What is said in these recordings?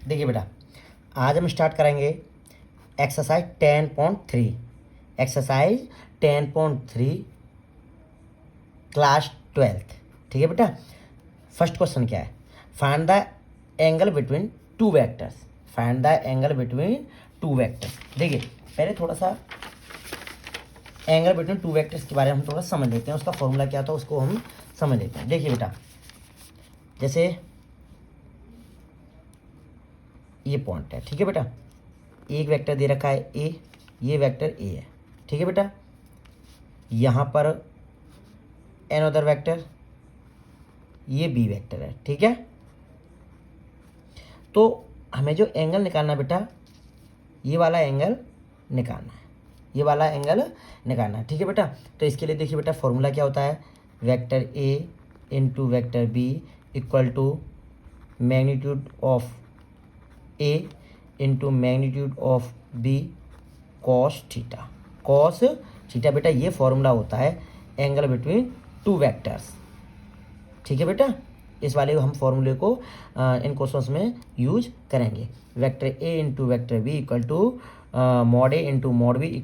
देखिए बेटा, आज हम स्टार्ट करेंगे एक्सरसाइज 10.3। Exercise 10.3 class 12th। ठीक है बेटा। फर्स्ट क्वेश्चन क्या है? Find the angle between two vectors. Find the angle between two vectors. देखिए पहले थोड़ा सा एंगल बिटवीन टू वेक्टर्स के बारे में हम थोड़ा समझ लेते हैं, उसका फॉर्मूला क्या था उसको हम समझ लेते हैं। देखिए बेटा, जैसे ये पॉइंट है, ठीक है बेटा, एक वेक्टर दे रखा है ए, ये वेक्टर ए है, ठीक है बेटा। यहाँ पर अनदर वेक्टर, ये बी वेक्टर है, ठीक है। तो हमें जो एंगल निकालना बेटा, ये वाला एंगल निकालना है, ये वाला एंगल निकालना है, ठीक है बेटा। तो इसके लिए देखिए बेटा, फॉर्मूला क्या होता है? Vector A into vector B equal to magnitude of A into magnitude of B cos theta. Cos theta बेटा, ये फॉर्मूला होता है एंगल बिटवीन टू वेक्टर्स, ठीक है बेटा। इस वाले हम फॉर्मूले को इन क्वेश्चंस में यूज करेंगे। Vector A into vector B equal to mod A into mod B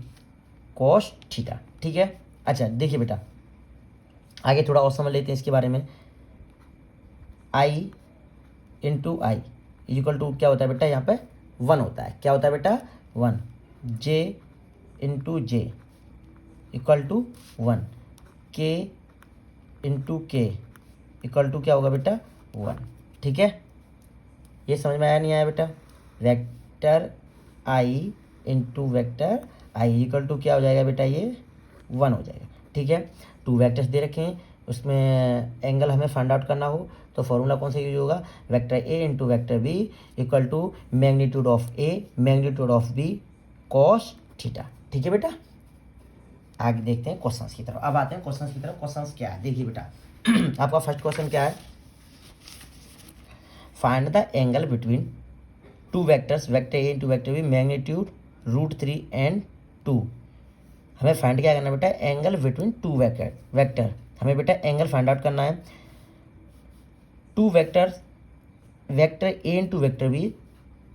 cos theta, ठीक है। अच्छा देखिए बेटा, आगे थोड़ा और समझ लेते हैं इसके बारे में। आई इंटू आई इक्वल टू क्या होता है बेटा? यहाँ पे 1 होता है। क्या होता है बेटा? 1। J into J equal to 1। के इंटू के इक्वल टू क्या होगा बेटा? 1, ठीक है। ये समझ में आया नहीं आया बेटा? Vector I into vector I equal to क्या हो जाएगा बेटा? ये 1 हो जाएगा, ठीक है। टू वेक्टर्स दे रखे हैं, उसमें एंगल हमें फाइंड आउट करना हो तो फॉर्मूला कौन सा यूज होगा? Vector A into vector B equal to magnitude of A magnitude of B cos theta, ठीक है बेटा। आगे देखते हैं क्वेश्चंस की तरफ। अब आते हैं क्वेश्चंस की तरफ। क्वेश्चंस क्या है देखिए बेटा, आपका फर्स्ट क्वेश्चन क्या है? Find the angle between two vectors, vector A into vector B magnitude √3 and 2। हमें फाइंड क्या करना है बेटा? Angle between two vector. हमें बेटा एंगल फाइंड आउट करना है two vectors, vector A into vector B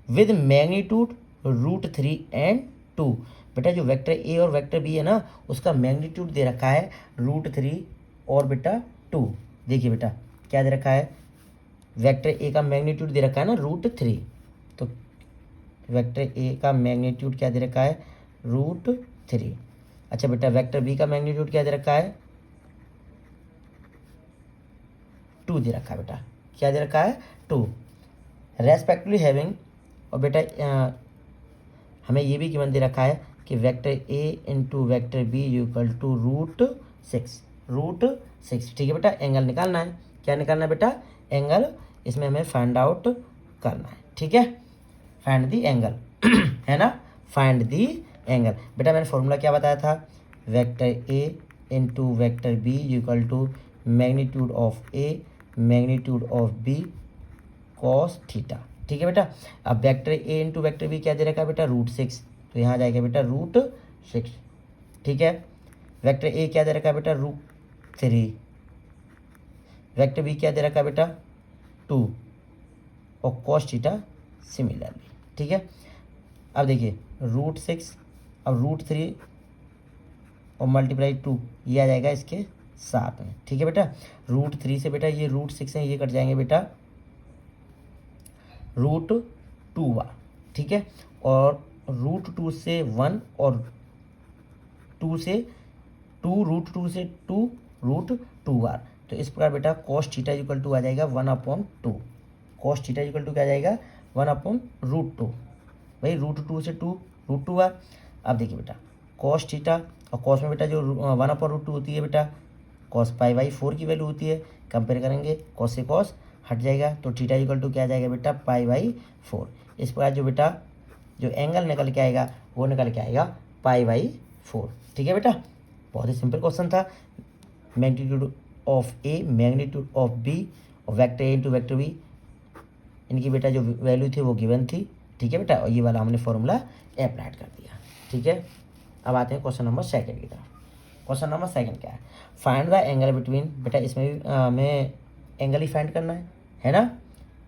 with magnitude √3 and 2। बेटा जो वेक्टर ए और वेक्टर बी है ना, उसका मैग्नीट्यूड दे रखा है √3 और बेटा 2। देखिए बेटा क्या दे रखा है? वेक्टर ए का मैग्नीट्यूड दे रखा है ना √3, तो वेक्टर ए का मैग्नीट्यूड क्या दे रखा है? √3। अच्छा बेटा, वेक्टर बी का मैग्नीट्यूड क्या दे रखा है? 2 दे रखा है बेटा। क्या दे रखा है? 2 रेस्पेक्टिवली हैविंग। और बेटा हमें ये भी गिवन दे रखा है कि vector A into vector B equal to √6, ठीक है बेटा। एंगल निकालना है। क्या निकालना है बेटा? एंगल। इसमें हमें फाइंड आउट करना है, ठीक है। फाइंड दी एंगल है ना, फाइंड दी एंगल। बेटा मैंने फॉर्मूला क्या बताया था? Vector A into vector B equal to magnitude of A magnitude of B cos theta, ठीक है बेटा। अब vector A into vector B क्या दे रखा है बेटा? √6, तो यहाँ जाएगा बेटा √6, ठीक है। वेक्टर ए क्या दे रखा है बेटा? √3। वेक्टर बी क्या दे रखा है बेटा? 2 और कॉस थीटा सिमिलरली, ठीक है। अब देखिए √6 अब √3 और मल्टीप्लाई 2, ये आ जाएगा इसके साथ में, ठीक है बेटा। √3 से बेटा ये √6 है, ये कट जाएंगे बेटा √2 ठीक है। और √2 से 1 और 2 से 2 √2 से 2 √2 तो इस प्रकार बेटा कॉस थीटा इक्वल टू आ जाएगा 1/2। कॉस थीटा इक्वल टू क्या आ जाएगा? 1/√2। भाई √2 से 2 √2 अब देखिए बेटा कॉस थीटा और कॉस में बेटा जो 1/√2 होती है बेटा कॉस π/4 की वैल्यू होती है। कंपेयर करेंगे कॉस से कॉस हट जाएगा तो थीटा इक्वल टू क्या आ जाएगा बेटा? π/4। इस प्रकार जो बेटा जो एंगल निकल के आएगा वो निकल के आएगा π/4, ठीक है बेटा। बहुत ही सिंपल क्वेश्चन था। Magnitude of A magnitude of B और vector A into vector B, इनकी बेटा जो वैल्यू थी वो गिवन थी, ठीक है बेटा। और ये वाला हमने फॉर्मूला अप्लाइड कर दिया, ठीक है। अब आते हैं क्वेश्चन नंबर 2 की तरफ। क्वेश्चन नंबर 2 क्या है? फाइंड द एंगल बिटवीन, बेटा इसमें भी हमें एंगल ही फाइंड करना है ना।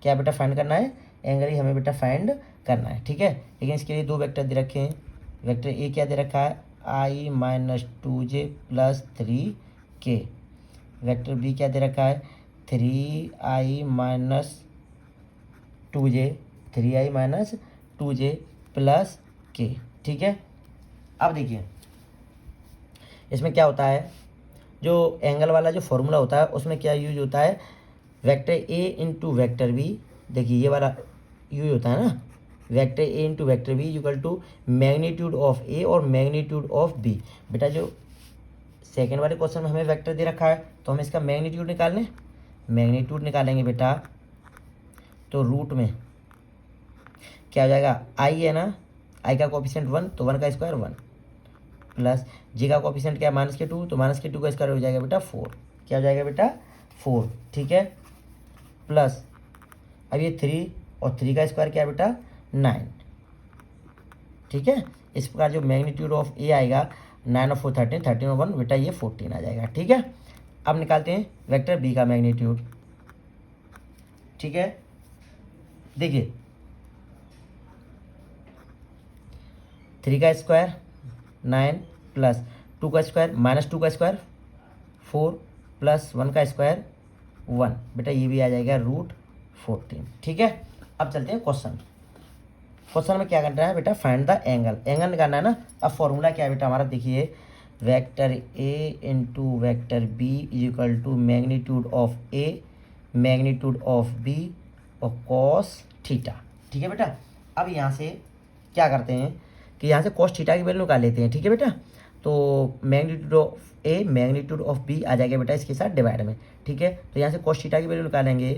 क्या बेटा फाइंड करना है? एंगल ही हमें बेटा फाइंड करना है, ठीक है। लेकिन इसके लिए दो वेक्टर दे रखे हैं। वेक्टर ए क्या दे रखा है, i minus 2j plus 3k। Vector B क्या दे रखा है, 3i minus 2j, 3i minus 2j plus k, ठीक है। अब देखिए इसमें क्या होता है, जो एंगल वाला जो फॉर्मूला होता है उसमें क्या यूज होता है, vector A into vector B. देखिए ये वाला यूज होता है ना, vector A into vector B equal to magnitude of A और मैग्नीट्यूड ऑफ बी। बेटा जो सेकेंड वाले क्वेश्चन में हमें वेक्टर दे रखा है तो हम इसका मैग्नीट्यूड निकाल लें। मैग्नीट्यूड निकालेंगे बेटा तो रूट में क्या हो जाएगा, आई है ना, आई का कोएफिशिएंट 1 तो 1 का स्क्वायर 1 प्लस जी का कोएफिशिएंट क्या है -2 तो -2 का स्क्वायर हो जाएगा बेटा 4। क्या हो जाएगा बेटा 4, ठीक है। प्लस अब ये 3 और 3 का स्क्वायर क्या है बेटा 9, ठीक है। इस प्रकार जो मैग्नीट्यूड ऑफ ए आएगा 9 और 4 13, 13 और 1 बेटा ये 14 आ जाएगा, ठीक है। अब निकालते हैं वेक्टर बी का मैग्नीट्यूड, ठीक है। देखिए 3 का स्क्वायर 9 प्लस 2 का स्क्वायर -2 का स्क्वायर 4 प्लस 1 का स्क्वायर 1, बेटा ये भी आ जाएगा √14, ठीक है। अब चलते हैं क्वेश्चन में क्या करना है बेटा, फाइंड द एंगल, एंगल निकालना है ना। अब फॉर्मूला क्या है बेटा हमारा, देखिए vector A into vector B equal to magnitude of A magnitude of B और कॉस थीटा, ठीक है बेटा। अब यहाँ से क्या करते हैं कि यहाँ से कॉस थीटा की वैल्यू निकाल लेते हैं, ठीक है बेटा। तो magnitude of A magnitude of B आ जाएगा बेटा इसके साथ डिवाइड में, ठीक है। तो यहाँ से कॉस थीटा की वैल्यू निकालेंगे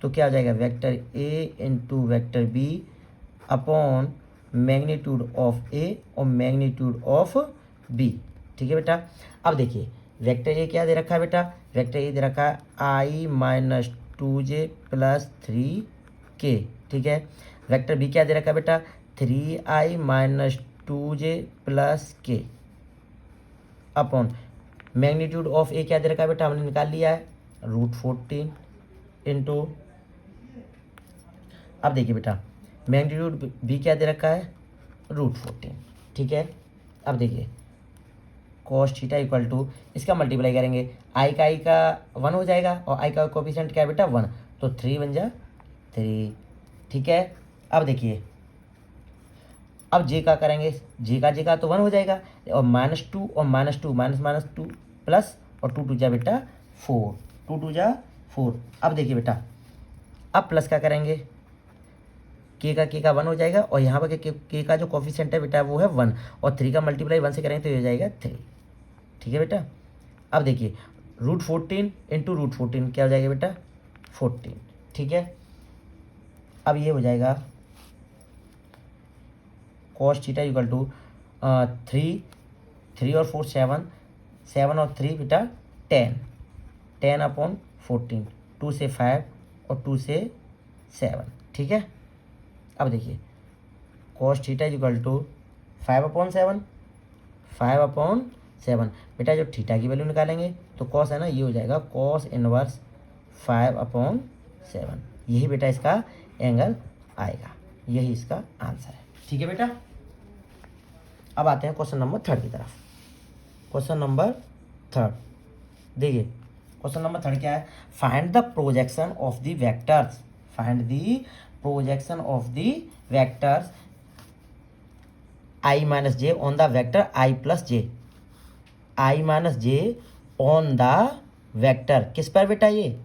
तो क्या हो जाएगा, vector A into vector B upon magnitude of A और मैग्नीट्यूड ऑफ बी, ठीक है बेटा। अब देखिए वेक्टर ए क्या दे रखा है बेटा, वेक्टर ए दे रखा है आई माइनस 2j प्लस 3k, ठीक है। वेक्टर बी क्या दे रखा है बेटा, 3i minus 2j plus k upon magnitude of A क्या दे रखा है बेटा, हमने निकाल लिया है √14 इंटू, अब देखिए बेटा मैग्नीट्यूड बी क्या दे रखा है √14, ठीक है। अब देखिए कॉस थीटा इक्वल टू इसका मल्टीप्लाई करेंगे, आई का 1 हो जाएगा और आई का कोएफिशिएंट क्या है बेटा 1 तो 3 बन जा 3, ठीक है। अब देखिए अब जे का करेंगे, जे का तो 1 हो जाएगा और -2 और -2 -2 प्लस और 2 2 जा बेटा 4, 2 2 जा 4। अब देखिए बेटा अब प्लस का करेंगे, के का 1 हो जाएगा और यहाँ पर के का जो कोएफिशिएंट है बेटा वो है 1 और 3 का मल्टीप्लाई 1 से करेंगे तो ये हो जाएगा 3, ठीक है बेटा। अब देखिए √14 इंटू √14 क्या हो जाएगा बेटा 14, ठीक है। अब ये हो जाएगा कॉस थीटा इक्वल टू 3 और 4 7 और 3 बेटा 10 अपॉन 14, 2 से 5 और 2 से 7, ठीक है। अब देखिए कॉस थीटा इक्वल टू 5/7 5/7 बेटा जो थीटा की वैल्यू निकालेंगे तो कॉस है ना ये हो जाएगा कॉस इनवर्स 5/7, यही बेटा इसका एंगल आएगा, यही इसका आंसर है, ठीक है बेटा। अब आते हैं क्वेश्चन नंबर 3 की तरफ। क्वेश्चन नंबर 3 देखिए, क्वेश्चन नंबर 3 क्या है, find the projection of the vectors, find the projection of the vectors i minus J on the vector i plus J, i minus J on the vector किस पर बेटा, ये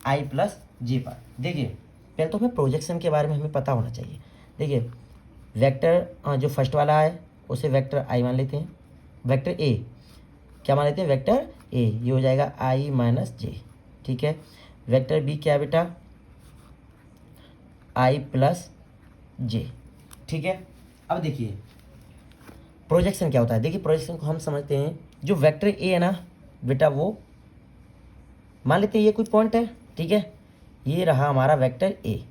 i plus जे पर। देखिए पहले तो हमें प्रोजेक्शन के बारे में हमें पता होना चाहिए। देखिए वेक्टर जो फर्स्ट वाला है उसे वेक्टर i मान लेते हैं, वेक्टर a क्या मान लेते हैं, वेक्टर a, ये हो जाएगा i माइनस जे, ठीक है। वेक्टर b क्या है बेटा i प्लस जे, ठीक है। अब देखिए प्रोजेक्शन क्या होता है, देखिए प्रोजेक्शन को हम समझते हैं, जो वेक्टर ए है ना बेटा वो मान लेते हैं ये कोई पॉइंट है, ठीक है, ये रहा हमारा वेक्टर ए।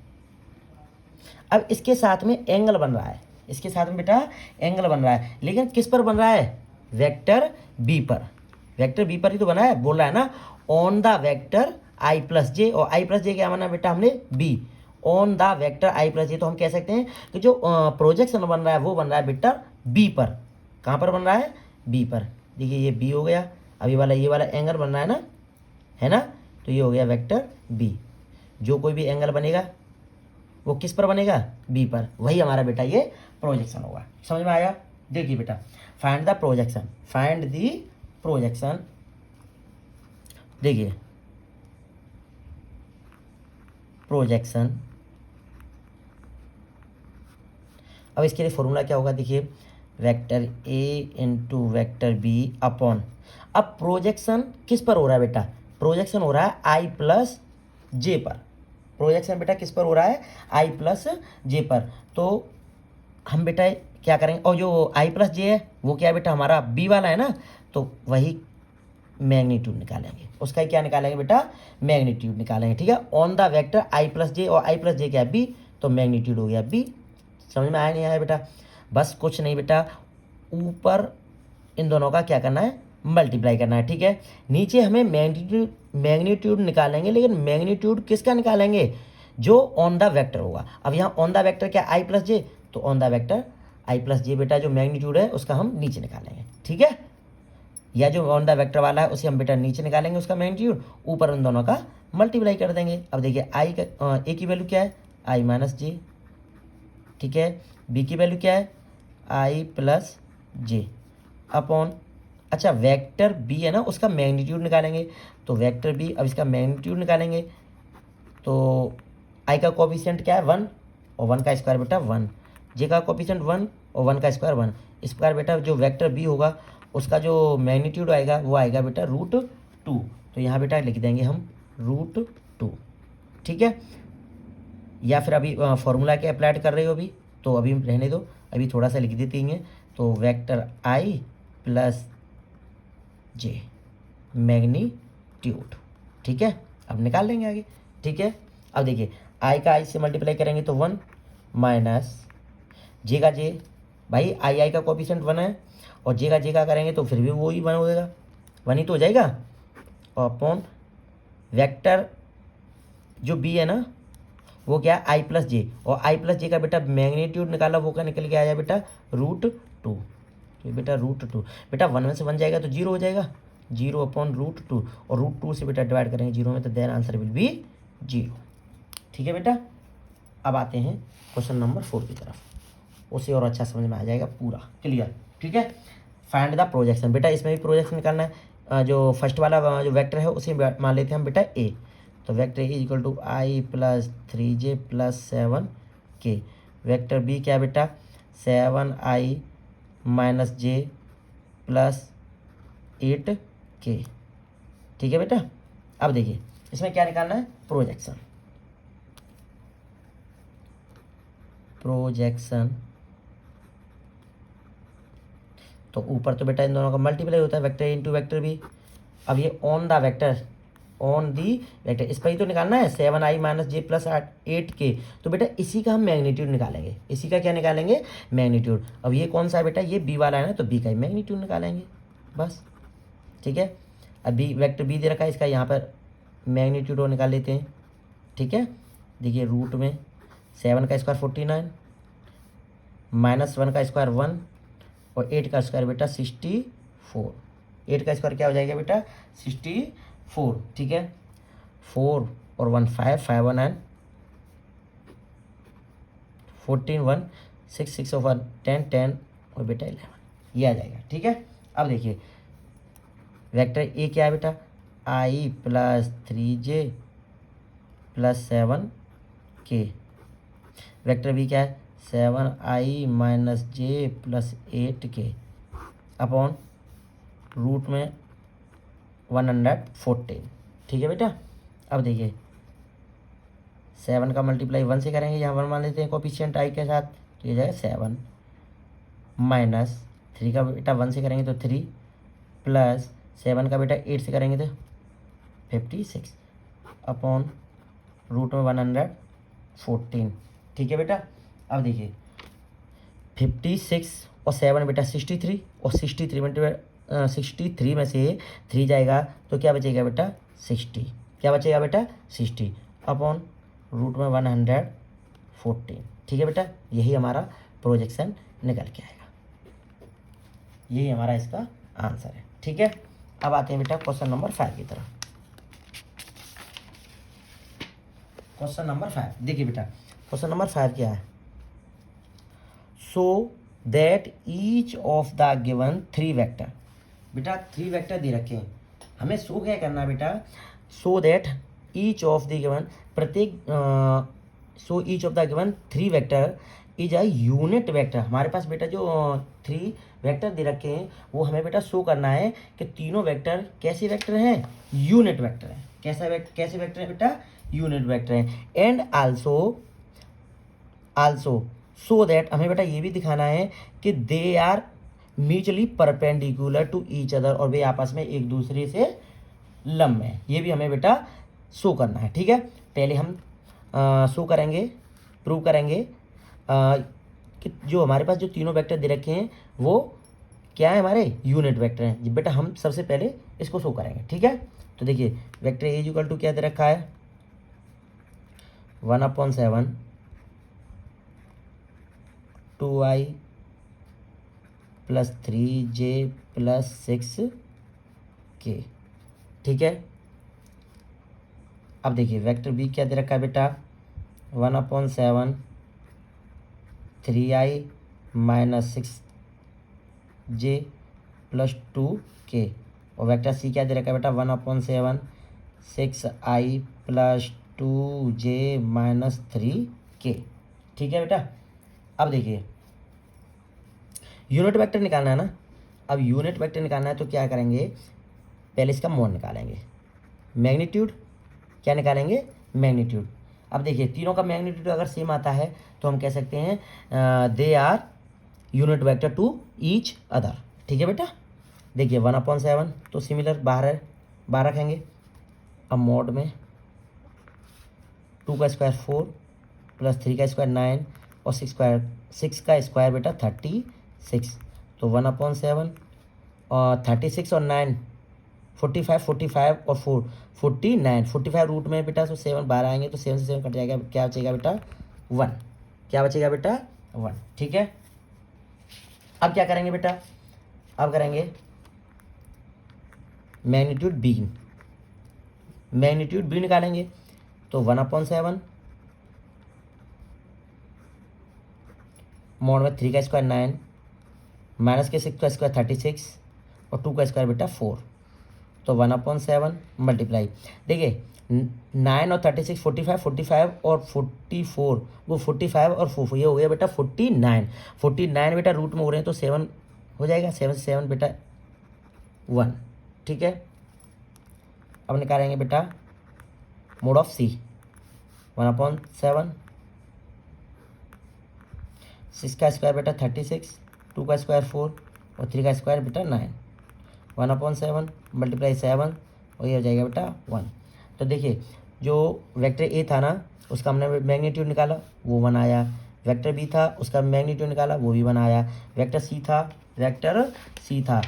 अब इसके साथ में एंगल बन रहा है, इसके साथ में बेटा एंगल बन रहा है, लेकिन किस पर बन रहा है, वेक्टर बी पर, वेक्टर बी पर ही तो बना है, बोल रहा है ना on the vector i plus J, और i प्लस जे क्या माना बेटा हमने B, on the vector I plus J, तो हम कह सकते हैं कि जो प्रोजेक्शन बन रहा है वो बन रहा है बेटा बी पर। कहाँ पर बन रहा है? बी पर। देखिए ये बी हो गया, अभी वाला ये वाला एंगल बन रहा है ना, है ना, तो ये हो गया वेक्टर बी। जो कोई भी एंगल बनेगा वो किस पर बनेगा? बी पर। वही हमारा बेटा ये प्रोजेक्शन होगा। समझ में आया? देखिए बेटा, find the projection, find the projection. देखिए प्रोजेक्शन, अब इसके लिए फॉर्मूला क्या होगा? देखिए vector A into vector B upon, अब प्रोजेक्शन किस पर हो रहा है बेटा? प्रोजेक्शन हो रहा है आई प्लस जे पर। प्रोजेक्शन बेटा किस पर हो रहा है? आई प्लस जे पर। तो हम बेटा क्या करेंगे, और जो आई प्लस जे है वो क्या है बेटा? हमारा बी वाला है ना, तो वही मैग्नीट्यूड निकालेंगे। उसका ही क्या निकालेंगे बेटा? मैग्नीट्यूड निकालेंगे। ठीक है, on the vector I plus J, और आई प्लस जे क्या है? बी, तो मैग्नीट्यूड हो गया बी। समझ में आया नहीं आया बेटा? बस कुछ नहीं बेटा, ऊपर इन दोनों का क्या करना है? मल्टीप्लाई करना है। ठीक है, नीचे हमें मैग्नीट्यूड निकालेंगे, लेकिन मैग्नीट्यूड किसका निकालेंगे? जो ऑन द वेक्टर होगा। अब यहाँ ऑन द वेक्टर क्या? आई प्लस जे, तो on the vector I plus J बेटा जो मैग्नीट्यूड है उसका हम नीचे निकालेंगे। ठीक है, या जो ऑन द वेक्टर वाला है उसे हम बेटा नीचे निकालेंगे उसका मैग्नीट्यूड, ऊपर उन दोनों का मल्टीप्लाई कर देंगे। अब देखिए आई का ए की वैल्यू क्या है? आई माइनस जे। ठीक है, बी की वैल्यू क्या है? आई प्लस जे अपॉन, अच्छा वेक्टर बी है ना उसका मैग्नीट्यूड निकालेंगे, तो वेक्टर बी, अब इसका मैग्नीट्यूड निकालेंगे तो आई का कोफिशिएंट क्या है? 1, और 1 का स्क्वायर बेटा 1, जे का कोफिशिएंट 1 और 1 का स्क्वायर 1। इस प्रकार बेटा जो वेक्टर बी होगा उसका जो मैग्नीट्यूड आएगा वो आएगा बेटा √2। तो यहाँ बेटा लिख देंगे हम √2। ठीक है, या फिर अभी फॉर्मूला के अप्लाई कर रहे हो अभी, तो अभी रहने दो, अभी थोड़ा सा लिख देते हैं। तो vector I plus J magnitude. ठीक है, अब निकाल लेंगे आगे। ठीक है, अब देखिए आई का आई से मल्टीप्लाई करेंगे तो 1 माइनस जे का जे, भाई आई का कोफिशिएंट 1 है, और जे का करेंगे तो फिर भी वो ही 1 हो जाएगा, 1 ही तो हो जाएगा। और अपॉन वेक्टर जो बी है ना वो क्या है? आई प्लस जे, और आई प्लस जे का बेटा मैग्नीट्यूड निकाला, वो क्या निकल के आया बेटा? √2। तो बेटा √2, बेटा 1 में से 1 जाएगा तो 0 हो जाएगा, 0 अपॉन √2, और √2 से बेटा डिवाइड करेंगे 0 में, तो देन आंसर विल बी 0। ठीक है बेटा, अब आते हैं क्वेश्चन नंबर 4 की तरफ, उसे और अच्छा समझ में आ जाएगा, पूरा क्लियर। ठीक है, फाइंड द प्रोजेक्शन, बेटा इसमें भी प्रोजेक्शन निकालना है। जो फर्स्ट वाला जो वेक्टर है उसे मान लेते हैं हम बेटा ए, तो vector A equal to I plus 3j plus 7k। Vector B क्या है बेटा? 7i minus J plus 8k। ठीक है बेटा, अब देखिए इसमें क्या निकालना है? प्रोजेक्शन। तो ऊपर तो बेटा इन दोनों का मल्टीप्लाई होता है, vector A into vector B. अब ये on the vector, on the vector, इस पर ही तो निकालना है, 7i minus J plus 8k। तो बेटा इसी का हम मैग्नीट्यूड निकालेंगे, इसी का क्या निकालेंगे? मैग्नीट्यूड। अब ये कौन सा है बेटा? ये बी वाला है ना, तो बी का ही मैग्नीट्यूड निकालेंगे बस। ठीक है, अब बी वेक्टर बी दे रखा है, इसका यहाँ पर मैग्नीट्यूड और निकाल लेते हैं। ठीक है, देखिए रूट में 7 का स्क्वायर 49, माइनस 1 का स्क्वायर 1, और 8 का स्क्वायर बेटा 64। 8 का स्क्वायर क्या हो जाएगा बेटा? 64। ठीक है, 4 और 1 5, 5 1 9, 14 1 6 6 और 1 10 10 और बेटा 11, ये आ जाएगा। ठीक है, अब देखिए वेक्टर ए क्या है बेटा? I plus 3j plus 7k। Vector B क्या है? 7i minus J plus 8k upon root में 114। ठीक है बेटा, अब देखिए 7 का मल्टीप्लाई 1 से करेंगे, यहाँ 1 मान लेते हैं कोफिशिएंट आई के साथ, तो ये जाएगा 7 माइनस 3 का बेटा 1 से करेंगे तो 3 प्लस 7 का बेटा 8 से करेंगे तो 56 अपॉन रूट में 114। ठीक है बेटा, अब देखिए 56 और 7 बेटा 63, और 63 में 63 में से 3 जाएगा तो क्या बचेगा बेटा? 60। क्या बचेगा बेटा? 60 अपॉन रूट में 114। ठीक है बेटा, यही हमारा प्रोजेक्शन निकल के आएगा, यही हमारा इसका आंसर है। ठीक है, अब आते हैं बेटा क्वेश्चन नंबर 5 की तरफ। क्वेश्चन नंबर 5 देखिए बेटा, क्वेश्चन नंबर 5 क्या है? सो that each of the given 3 vector, बेटा 3 वेक्टर दे रखे हैं, हमें शो क्या करना है बेटा? So that each of the given, प्रत्येक so each of the given 3 vector is a unit vector. हमारे पास बेटा जो 3 वेक्टर दे रखे हैं वो हमें बेटा शो करना है कि तीनों वेक्टर कैसे वेक्टर हैं? यूनिट वेक्टर हैं। कैसे वेक्टर है बेटा? यूनिट वेक्टर हैं। एंड आल्सो सो दैट, हमें बेटा ये भी दिखाना है कि they are mutually perpendicular to each other, और वे आपस में एक दूसरे से लंब है। ये भी हमें बेटा शो करना है। ठीक है, पहले हम शो करेंगे, प्रूव करेंगे कि जो हमारे पास जो तीनों वेक्टर दे रखे हैं वो क्या है? हमारे यूनिट वेक्टर हैं। बेटा हम सबसे पहले इसको शो करेंगे। ठीक है, तो देखिए वेक्टर ए इक्वल टू क्या दे रखा है? 1/7 2i + 3j + 6k। ठीक है, अब देखिए वेक्टर बी क्या दे रखा है बेटा? 1/7 3i - 6j + 2k। और वेक्टर सी क्या दे रखा है बेटा? 1/7 6i + 2j - 3k। ठीक है बेटा, अब देखिए यूनिट वेक्टर निकालना है ना। अब यूनिट वेक्टर निकालना है तो क्या करेंगे? पहले इसका मोड निकालेंगे, मैग्नीट्यूड। क्या निकालेंगे? मैग्नीट्यूड। अब देखिए तीनों का मैग्नीट्यूड अगर सेम आता है तो हम कह सकते हैं they are unit vector to each other. ठीक है बेटा, देखिए 1/7 तो सिमिलर बाहर है, बाहर रखेंगे। अब मोड में 2 का स्क्वायर 4 + 3 का स्क्वायर 9 और 6 का स्क्वायर बेटा 36। तो 1/7 और 36 और 9 45 और 4 49 रूट में बेटा, तो 7 बाहर आएंगे तो 7 से 7 कट जाएगा, क्या बचेगा बेटा? 1। क्या बचेगा बेटा? 1। ठीक है, अब क्या करेंगे बेटा? अब करेंगे मैग्नीट्यूड बी निकालेंगे। तो 1/7 मोड में 3 का स्क्वायर 9 माइनस के 6 का स्क्वायर 36 और 2 का स्क्वायर बेटा 4। तो 1/7 मल्टीप्लाई, देखिए 9 और 36 45 और 44, वो 45 और 4 ये हो गया बेटा 49 बेटा रूट में हो रहे हैं तो 7 हो जाएगा, 7 से 7 बेटा 1। ठीक है, अब निकालेंगे बेटा मोड ऑफ सी। 1/7 6 का स्क्वायर बेटा 36 2 का स्क्वायर 4 और 3 का स्क्वायर बेटा 9। 1/7 मल्टीप्लाई 7 और ये हो जाएगा बेटा 1। तो देखिए जो वेक्टर ए था ना उसका हमने मैग्नीट्यूड निकाला, वो 1 आया। वेक्टर बी था उसका मैग्नीट्यूड निकाला, वो भी 1 आया। वेक्टर सी था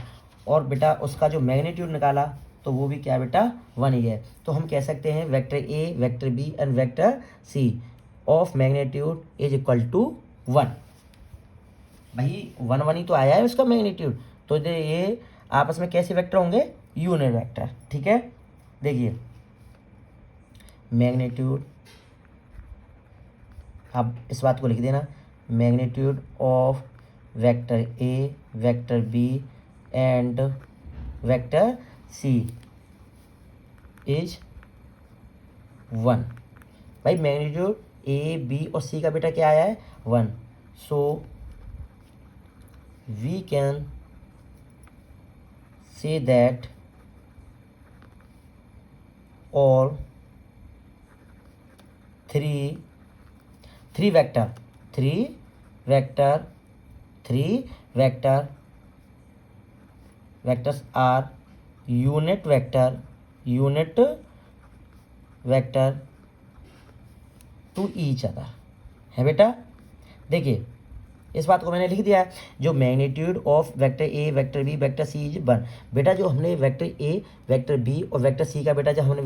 और बेटा उसका जो मैग्नीट्यूड निकाला तो वो भी क्या बेटा? 1 ही है। तो हम कह सकते हैं vector A, vector B and vector C of magnitude is equal to 1। भाई 1 ही तो आया है उसका मैग्नीट्यूड, तो ये आपस में कैसे वेक्टर होंगे? Unit vector. ठीक है, देखिए मैग्नीट्यूड, अब इस बात को लिख देना, magnitude of vector A, vector B and vector C is 1। भाई मैग्नीट्यूड ए, बी और सी का बेटा क्या आया है? 1। So we can say that all three vectors are unit vector to each other है बेटा। देखिए इस बात को मैंने लिख दिया है। जो magnitude of vector A, vector B, vector C is 1। बेटा जो हमने वेक्टर ए, वेक्टर बी और वेक्टर सी का बेटा जब हमने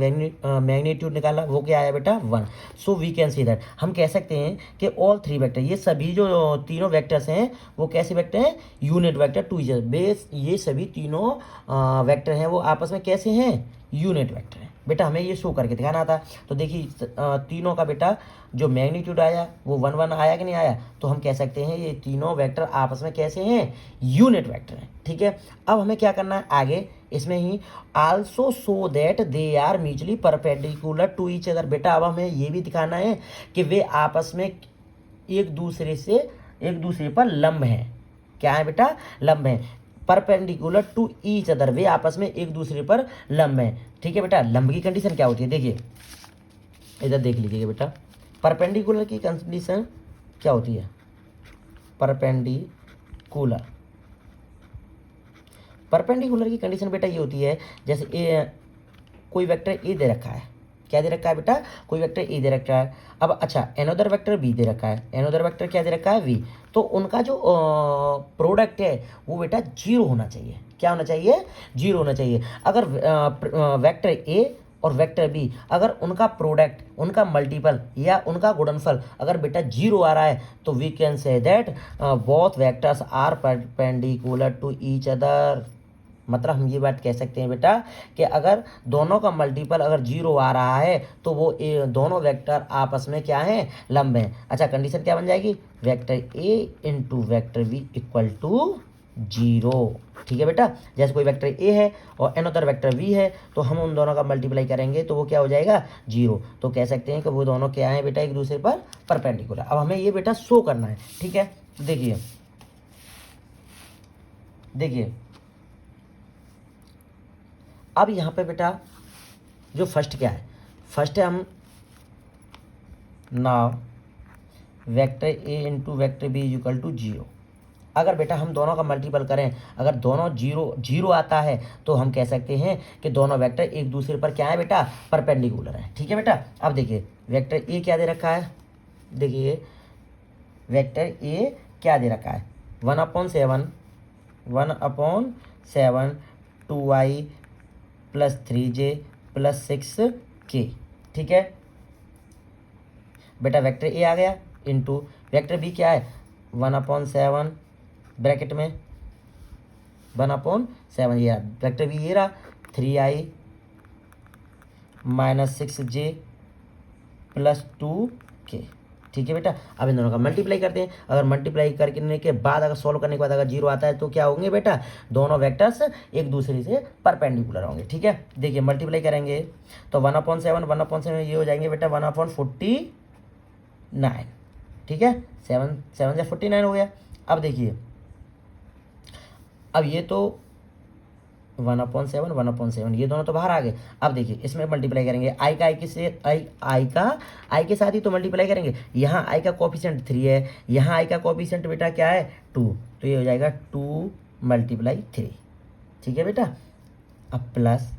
मैग्नीट्यूड निकाला वो क्या आया बेटा 1। So we can see that, हम कह सकते हैं कि ऑल थ्री वेक्टर, ये सभी जो तीनों वेक्टर्स हैं वो कैसे वेक्टर हैं, unit vector to each base. ये सभी तीनों वेक्टर हैं वो आपस में कैसे हैं, यूनिट वेक्टर हैं। बेटा हमें ये शो करके दिखाना था। तो देखिए तीनों का बेटा जो मैग्नीट्यूड आया वो 1 1 आया कि नहीं आया, तो हम कह सकते हैं ये तीनों वेक्टर आपस में कैसे हैं, यूनिट वेक्टर हैं। ठीक है, अब हमें क्या करना है आगे इसमें ही, also so that they are mutually perpendicular to each other. बेटा अब हमें ये भी दिखाना है कि वे आपस में एक दूसरे पर लंब हैं। क्या है बेटा, लंब हैं, परपेंडिकुलर टू ईच अदर, वे आपस में एक दूसरे पर लंब हैं। ठीक है बेटा, लंब की कंडीशन क्या होती है, देखिए इधर देख लीजिएगा बेटा, परपेंडिकुलर की कंडीशन क्या होती है, परपेंडिकुलर की कंडीशन बेटा ये होती है, जैसे ए कोई वेक्टर ए दे रखा है, क्या दे रखा है बेटा, कोई वेक्टर ए दे रखा है। अब अच्छा एनोदर वेक्टर बी दे रखा है, एनोदर वेक्टर क्या दे रखा है वी, तो उनका जो प्रोडक्ट है वो बेटा जीरो होना चाहिए। क्या होना चाहिए, जीरो होना चाहिए। अगर वेक्टर ए और वेक्टर बी अगर उनका प्रोडक्ट, उनका मल्टीपल या उनका गुणनफल अगर बेटा जीरो आ रहा है तो we can say that both vectors are perpendicular to each other. मतलब हम ये बात कह सकते हैं बेटा कि अगर दोनों का मल्टीपल अगर जीरो आ रहा है तो वो दोनों वेक्टर आपस में क्या हैं, लंब हैं। अच्छा कंडीशन क्या बन जाएगी, vector A into vector B equal to zero. ठीक है बेटा, जैसे कोई वेक्टर ए है और अनदर वेक्टर वी है तो हम उन दोनों का मल्टीप्लाई करेंगे तो वो क्या हो जाएगा, जीरो। तो कह सकते हैं कि वो दोनों क्या हैं बेटा, एक दूसरे पर परपेंडिकुलर। अब हमें ये बेटा शो करना है। ठीक है, देखिए देखिए अब यहाँ पे बेटा जो फर्स्ट क्या है, फर्स्ट है हम now vector A into vector B is equal to zero. अगर बेटा हम दोनों का मल्टीपल करें, अगर दोनों जीरो आता है तो हम कह सकते हैं कि दोनों वेक्टर एक दूसरे पर क्या है बेटा, परपेंडिकुलर है। ठीक है बेटा, अब देखिए वेक्टर ए क्या दे रखा है, देखिए वेक्टर ए क्या दे रखा है, 1/7 2i plus 3j plus 6k। ठीक है बेटा, वेक्टर ए आ गया इंटू वेक्टर बी क्या है, 1/7 ब्रैकेट में 1/7, ये वेक्टर बी ये रहा 3i minus 6j plus 2k। ठीक है बेटा, अब इन दोनों का मल्टीप्लाई करते हैं। अगर मल्टीप्लाई करने के बाद अगर सॉल्व करने के बाद अगर जीरो आता है तो क्या होंगे बेटा, दोनों वेक्टर्स एक दूसरे से परपेंडिकुलर होंगे। ठीक है, देखिए मल्टीप्लाई करेंगे तो 1/7 ये हो जाएंगे बेटा 1/49। ठीक है, 7 7 से 49 हो गया। अब देखिए अब ये तो 1/7 ये दोनों तो बाहर आ गए। अब देखिए इसमें मल्टीप्लाई करेंगे, आई का आई के साथ ही तो मल्टीप्लाई करेंगे। यहाँ आई का कोफिशिएंट 3 है, यहाँ आई का कोफिशिएंट बेटा क्या है 2, तो ये हो जाएगा 2 × 3। ठीक है बेटा, अब प्लस,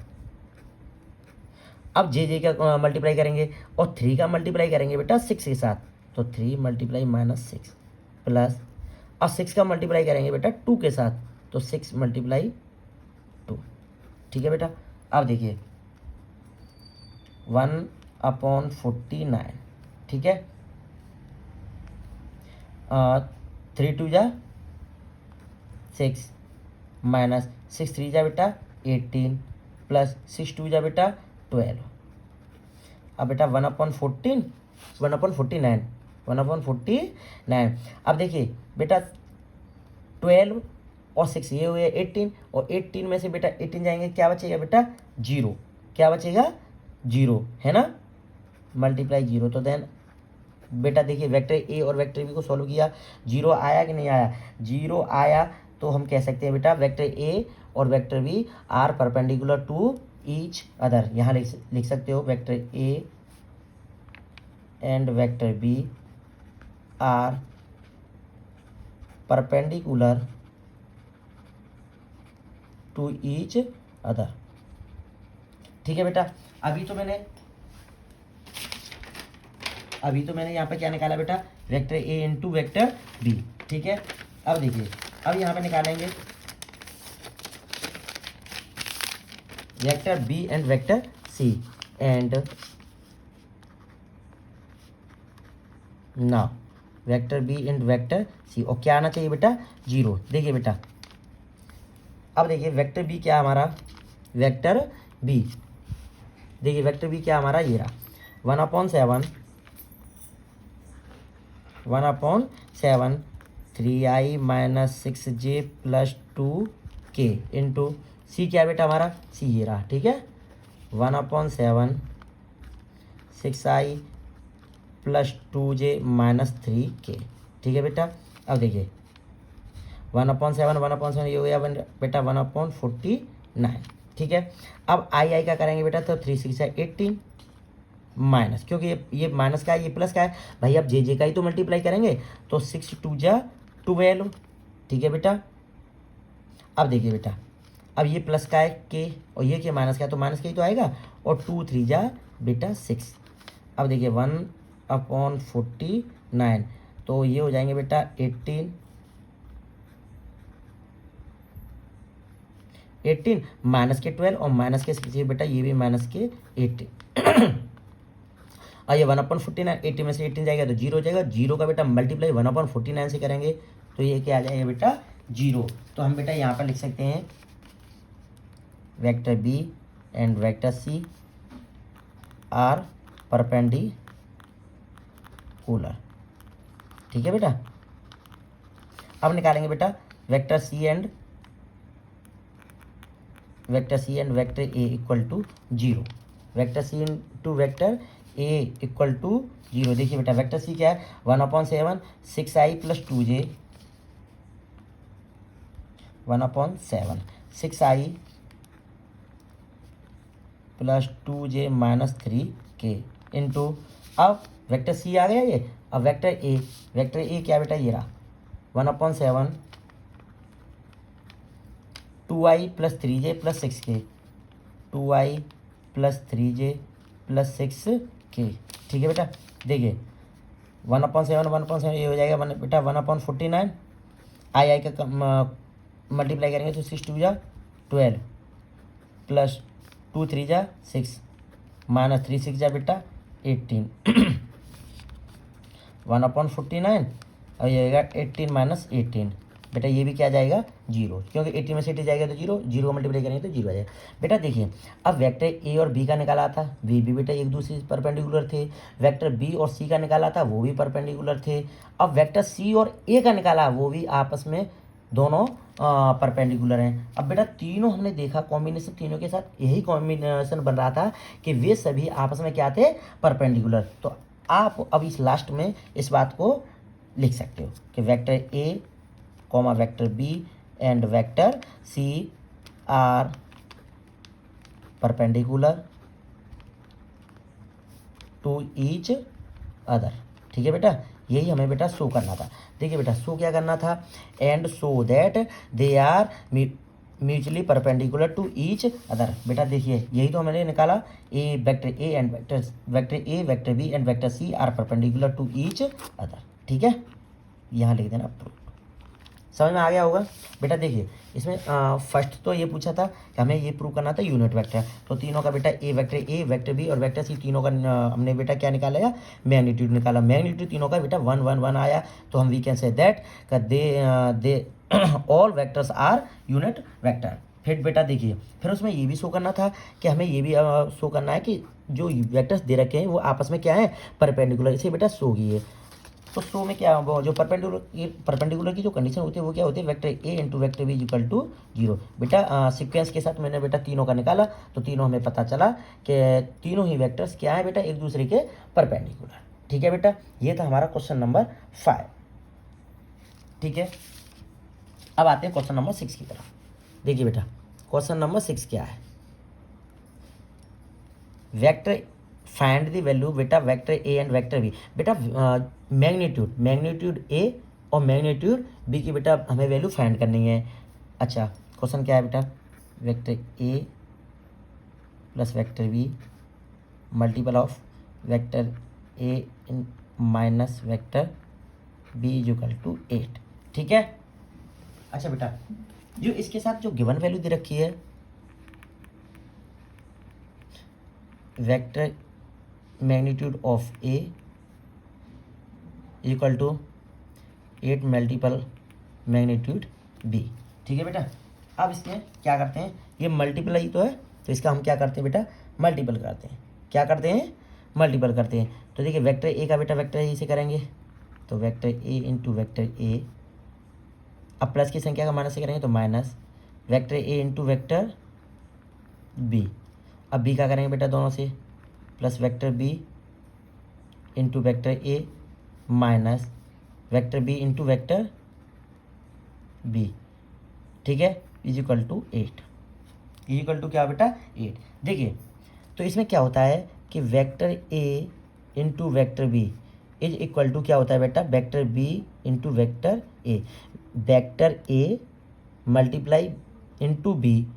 अब जे का मल्टीप्लाई करेंगे और 3 का मल्टीप्लाई करेंगे बेटा 6 के साथ, तो 3 × -6 प्लस, अब 6 का मल्टीप्लाई करेंगे बेटा 2 के साथ तो 6 × 2। ठीक है बेटा, अब देखिए 1/49। ठीक है, 3 2 जा 6 माइनस 6 3 जा बेटा 18 प्लस 6 2 जा बेटा 12। अब बेटा 1/49 1/49। अब देखिए बेटा 12 और 6 ये हुए 18 और 18 में से बेटा 18 जाएंगे, क्या बचेगा बेटा 0, क्या बचेगा 0 है ना, मल्टीप्लाई 0। तो देन बेटा देखिए वेक्टर ए और वेक्टर बी को सॉल्व किया, 0 आया कि नहीं आया, 0 आया। तो हम कह सकते हैं बेटा वेक्टर ए और vector B are perpendicular to each other. यहाँ लिख सकते हो vector A and vector B are perpendicular to each other. ठीक है बेटा, अभी तो मैंने यहाँ पे क्या निकाला बेटा, vector A into vector B. ठीक है। अब देखिए, अब यहाँ पे निकालेंगे vector B and vector C and ना vector B and vector C, और क्या आना चाहिए बेटा, 0। देखिए बेटा, अब देखिए वेक्टर बी क्या हमारा, वेक्टर बी, देखिए वेक्टर बी क्या हमारा, ये रहा 1/7 1/7 3i - 6j + 2k इंटू सी, क्या बेटा हमारा, सी ये रहा, ठीक है, 1/7 6i + 2j - 3k, ठीक है बेटा। अब देखिए 1/7 ये हो गया बेटा 1/49, ठीक है। अब आई का करेंगे बेटा, तो 3 6 18 माइनस, क्योंकि ये माइनस का है, ये प्लस का है भाई, अब जे का ही तो मल्टीप्लाई करेंगे, तो 6 2 जा 12, ठीक है बेटा। अब देखिए बेटा, अब ये प्लस का है के, और ये क्या माइनस का है, तो माइनस का ही तो आएगा, और 2 3 जा बेटा 6। अब देखिए 1/49, तो ये हो जाएंगे बेटा 18 माइनस के 12 और माइनस के 6 बेटा, ये भी माइनस के 18। और ये 1/49, 80 में से 18 जाएगा तो 0 हो जाएगा, 0 का बेटा मल्टीप्लाई 1/49 से करेंगे तो ये क्या आ जाएगा बेटा, 0। तो हम बेटा यहाँ पर लिख सकते हैं vector B and vector C are perpendicular, ठीक है बेटा। अब निकालेंगे बेटा vector C and vector A equal to 0, vector C into vector A equal to 0। देखिए बेटा वेक्टर सी क्या है, 1/7 6i + 2j 1/7 6i + 2j - 3k into, अब वेक्टर सी आ गया ये। अब वेक्टर ए क्या बेटा, ये रहा 1/7 2i + 3j + 6k 2i + 3j + 6k, ठीक है बेटा। देखिए 1/7 ये हो जाएगा बेटा 1/49, आई का मल्टीप्लाई करेंगे तो 6 2 जा 12 + 2 3 जा 6 -3 6 जा बेटा 18 1/49, और ये आएगा 18 - 18 बेटा, ये भी क्या जाएगा 0, क्योंकि 80 में से 80 जाएगा तो 0, 0 को मल्टीप्लाई करेंगे तो 0 आ जाएगा बेटा। देखिए अब वेक्टर ए और बी का निकाला था, वे भी बेटा एक दूसरे से परपेंडिकुलर थे। वेक्टर बी और सी का निकाला था, वो भी परपेंडिकुलर थे। अब वेक्टर सी और ए का निकाला, वो भी आपस में दोनों परपेंडिकुलर हैं। अब बेटा तीनों हमने देखा कॉम्बिनेशन, तीनों के साथ यही कॉम्बिनेशन बन रहा था कि वे सभी आपस में क्या थे, परपेंडिकुलर। तो आप अब इस लास्ट में इस बात को लिख सकते हो कि vector A comma vector B and vector C are perpendicular to each other, ठीक है बेटा। यही हमें बेटा शो करना था। देखिए बेटा शो क्या करना था, and show that they are mutually perpendicular to each other. बेटा देखिए यही तो हमने निकाला, A vector A and vector B and vector C are perpendicular to each other, ठीक है। यहाँ लिख देना प्रूफ। समझ में आ गया होगा बेटा। देखिए इसमें फर्स्ट तो ये पूछा था कि हमें ये प्रूव करना था यूनिट वेक्टर, तो तीनों का बेटा ए वेक्टर बी और वेक्टर सी तीनों का हमने बेटा क्या निकाला है, मैग्नीट्यूड निकाला। मैग्नीट्यूड तीनों का बेटा 1 1 1 आया, तो हम we can say that they all vectors are unit vector. फिर बेटा देखिए फिर उसमें ये भी शो करना था कि हमें ये भी शो करना है कि जो वेक्टर्स दे रखे हैं वो आपस में क्या है, परपेंडिकुलर। इसे बेटा शो कीजिए, तो शो में क्या वो जो परपेंडिकुलर की जो कंडीशन होती है वो क्या होती है, vector A into vector B equal to 0। बेटा सीक्वेंस के साथ मैंने बेटा तीनों का निकाला, तो तीनों हमें पता चला कि तीनों ही वेक्टर्स क्या है बेटा, एक दूसरे के परपेंडिकुलर, ठीक है बेटा। ये था हमारा क्वेश्चन नंबर 5, ठीक है। अब आते हैं क्वेश्चन नंबर 6 की तरफ। देखिए बेटा क्वेश्चन नंबर 6 क्या है, वेक्टर फाइंड द वैल्यू बेटा vector A and vector B. बेटा मैग्नीट्यूड ए और मैग्नीट्यूड बी की बेटा हमें वैल्यू फाइंड करनी है। अच्छा क्वेश्चन क्या है बेटा, vector A plus vector B multiple of vector A in minus vector B is equal to 8। ठीक है। अच्छा बेटा, जो इसके साथ जो गिवन वैल्यू दे रखी है, vector magnitude of A equal to 8 multiple magnitude B, ठीक है बेटा। अब इसमें क्या करते हैं, ये मल्टीप्लाई तो है, तो इसका हम क्या करते हैं बेटा, मल्टीपल करते हैं। क्या करते हैं, मल्टीपल करते हैं। तो देखिए वेक्टर ए का बेटा वेक्टर ए से करेंगे, तो vector A into vector A, अब प्लस की संख्या का माइनस से करेंगे तो minus vector A into vector B. अब बी का करेंगे बेटा दोनों से, plus vector B into vector A minus vector B into vector B, ठीक है, is equal to 8। Is equal to क्या बेटा, 8। देखिए तो इसमें क्या होता है कि vector A into vector B is equal to क्या होता है बेटा, vector B into vector A. Vector A multiply into B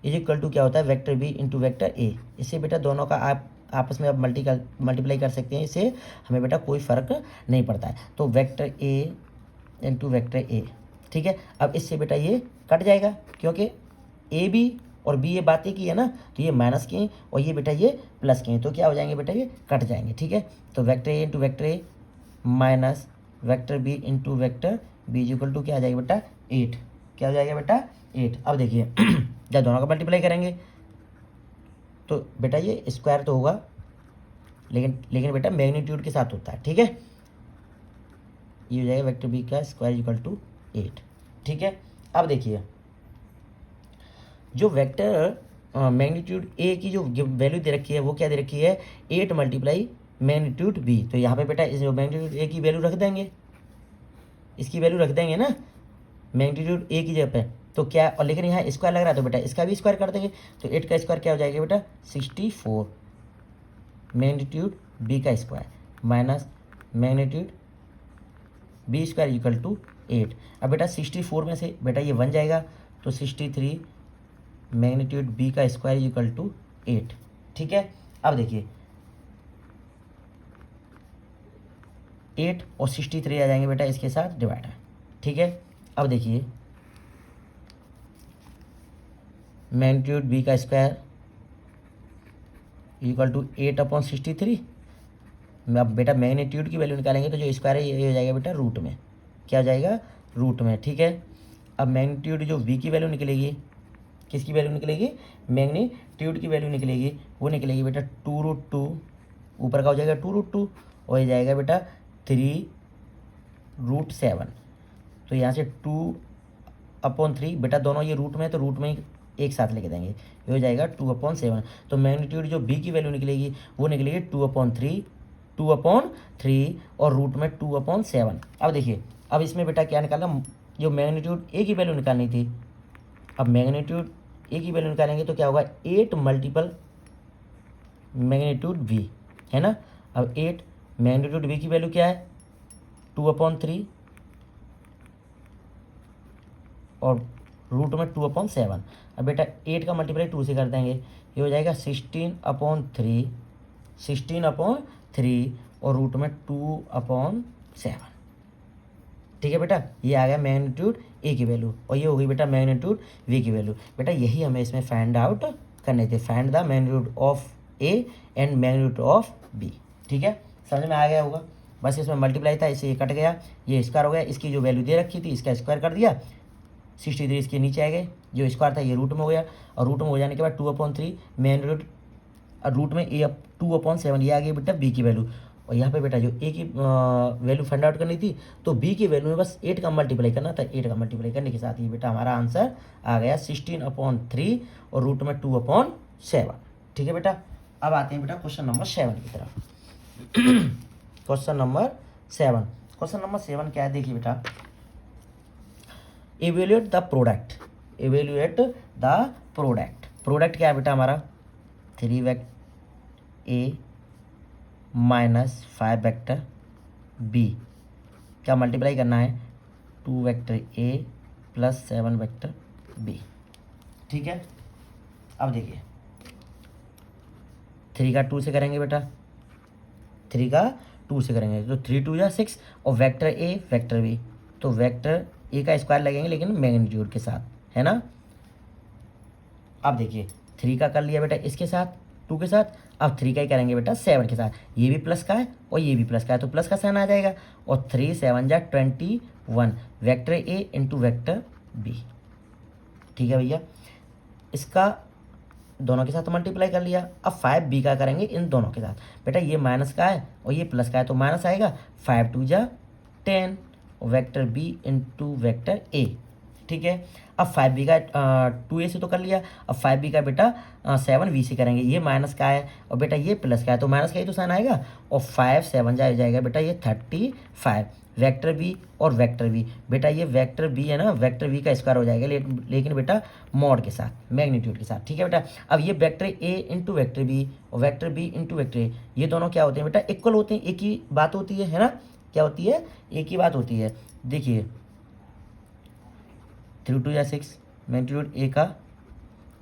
is equal to क्या होता है, vector B into vector A. इससे बेटा दोनों का आप आपस में आप मल्टीप्लाई कर सकते हैं, इससे हमें बेटा कोई फ़र्क नहीं पड़ता है। तो vector A into vector A, ठीक है। अब इससे बेटा ये कट जाएगा, क्योंकि ए बी और बी ये बातें की है ना, तो ये माइनस के हैं और ये बेटा ये प्लस के हैं, तो क्या हो जाएंगे बेटा, ये कट जाएंगे, ठीक है। तो vector A into vector A minus vector B into vector B equal to क्या आ जाएगा बेटा, 8। क्या हो जाएगा बेटा, 8। अब देखिए जब दोनों का मल्टीप्लाई करेंगे तो बेटा ये स्क्वायर तो होगा, लेकिन बेटा मैग्नीट्यूड के साथ होता है, ठीक है। ये हो जाएगा वेक्टर बी का स्क्वायर इक्वल टू 8, ठीक है। अब देखिए जो वेक्टर मैग्नीट्यूड ए की जो वैल्यू दे रखी है वो क्या दे रखी है, 8 मल्टीप्लाई मैग्नीट्यूड बी। तो यहाँ पे बेटा इस जो मैग्नीट्यूड ए की वैल्यू रख देंगे, इसकी वैल्यू रख देंगे ना मैग्नीट्यूड ए की जगह पे, तो क्या, और लेकिन यहाँ स्क्वायर लग रहा है तो बेटा इसका भी स्क्वायर कर देंगे। तो 8 का स्क्वायर क्या हो जाएगा बेटा, 64 मैग्नीट्यूड बी का square minus magnitude B square equal to 8। अब बेटा 64 में से बेटा ये 1 जाएगा, तो 63 मैग्नीट्यूड बी का स्क्वायर इक्वल टू 8, ठीक है। अब देखिए 8 और 63 आ जाएंगे बेटा इसके साथ डिवाइड, ठीक है। अब देखिए मैग्नीट्यूड बी का स्क्वायर इक्वल टू 8/63। अब बेटा मैग्नीट्यूड की वैल्यू निकालेंगे तो जो स्क्वायर है ये हो जाएगा बेटा रूट में, क्या हो जाएगा, रूट में, ठीक है। अब मैग्नीट्यूड जो v की वैल्यू निकलेगी, किसकी वैल्यू निकलेगी, मैग्नीट्यूड की वैल्यू निकलेगी, वो निकलेगी बेटा 2√2, ऊपर का हो जाएगा 2√2 और ये जाएगा बेटा 3√7। तो यहाँ से 2/3 बेटा दोनों ये रूट में है तो रूट में ही एक साथ लेके देंगे, ये हो जाएगा 2/7। तो मैग्नीट्यूड जो b की वैल्यू निकलेगी वो निकलेगी 2/3 और रूट में 2/7। अब देखिए अब इसमें बेटा क्या निकालना, जो मैग्नीट्यूड a की वैल्यू निकालनी थी, अब मैग्नीट्यूड a की वैल्यू निकालेंगे तो क्या होगा, 8 मल्टीपल मैग्नीट्यूड v, है ना। अब 8 मैग्नीट्यूड v की वैल्यू क्या है, 2/3 और रूट में 2/7। अब बेटा 8 का मल्टीप्लाई 2 से कर देंगे, ये हो जाएगा 16/3 और रूट में 2/7, ठीक है बेटा। ये आ गया मैग्नीट्यूड ए की वैल्यू और ये हो गई बेटा मैग्नीट्यूड वी की वैल्यू। बेटा यही हमें इसमें फाइंड आउट करने थे, find the magnitude of A and magnitude of B, ठीक है। समझ में आ गया होगा। बस इसमें मल्टीप्लाई था, इससे ये कट गया, ये स्क्वायर हो गया, इसकी जो वैल्यू दे रखी थी इसका स्क्वायर कर दिया, 63 इसके नीचे आ गए, जो स्क्वायर था ये रूट में हो गया और रूट में हो जाने के बाद 2/3 मैग्नीट्यूड रूट में ए 2/7 ये आ गई बेटा बी की वैल्यू। और यहाँ पे बेटा जो ए की वैल्यू फाइंड आउट करनी थी तो बी की वैल्यू में बस 8 का मल्टीप्लाई करना था, 8 का मल्टीप्लाई करने के साथ ही बेटा हमारा आंसर आ गया 16/3 और रूट में 2/7, ठीक है बेटा। अब आते हैं बेटा क्वेश्चन नंबर 7 की तरफ। क्वेश्चन नंबर 7, क्वेश्चन नंबर 7 क्या है, देखिए बेटा, evaluate the product, evaluate the product. Product क्या है बेटा हमारा, 3 vector A minus 5 vector B क्या मल्टीप्लाई करना है, 2 vector A plus 7 vector B, ठीक है। अब देखिए 3 का 2 से करेंगे बेटा, 3 का 2 से करेंगे तो 3 2 या 6 और वेक्टर ए वेक्टर बी, तो वेक्टर ए का स्क्वायर लगेंगे लेकिन मैग्नीट्यूड के साथ, है ना। अब देखिए 3 का कर लिया बेटा इसके साथ, 2 के साथ, अब 3 का ही करेंगे बेटा 7 के साथ। ये भी प्लस का है और ये भी प्लस का है, तो प्लस का साइन आ जाएगा। और 3 7 जा 21, vector A into vector B. ठीक है भैया, इसका दोनों के साथ मल्टीप्लाई कर लिया। अब 5b का करेंगे इन दोनों के साथ। बेटा ये माइनस का है और ये प्लस का है, तो माइनस आएगा। 5 2 जा 10, vector B into vector A. ठीक है, अब 5b का 2a से तो कर लिया, अब 5b का बेटा 7b से करेंगे। ये माइनस का है और बेटा ये प्लस का है, तो माइनस का ही तो साइन आएगा। और 5 7 जाएगा बेटा ये 35, वेक्टर बी और वेक्टर बी। बेटा ये वेक्टर बी है ना, वेक्टर बी का स्क्वायर हो जाएगा, लेकिन बेटा मॉड के साथ, मैग्नीट्यूड के साथ। ठीक है बेटा, अब ये vector A into vector B और vector B into vector A, ये दोनों क्या होते हैं बेटा, इक्वल होते हैं, एक ही बात होती है ना। क्या होती है, एक ही बात होती है। देखिए 3 2 या 6, मैग्नीट्यूड ए का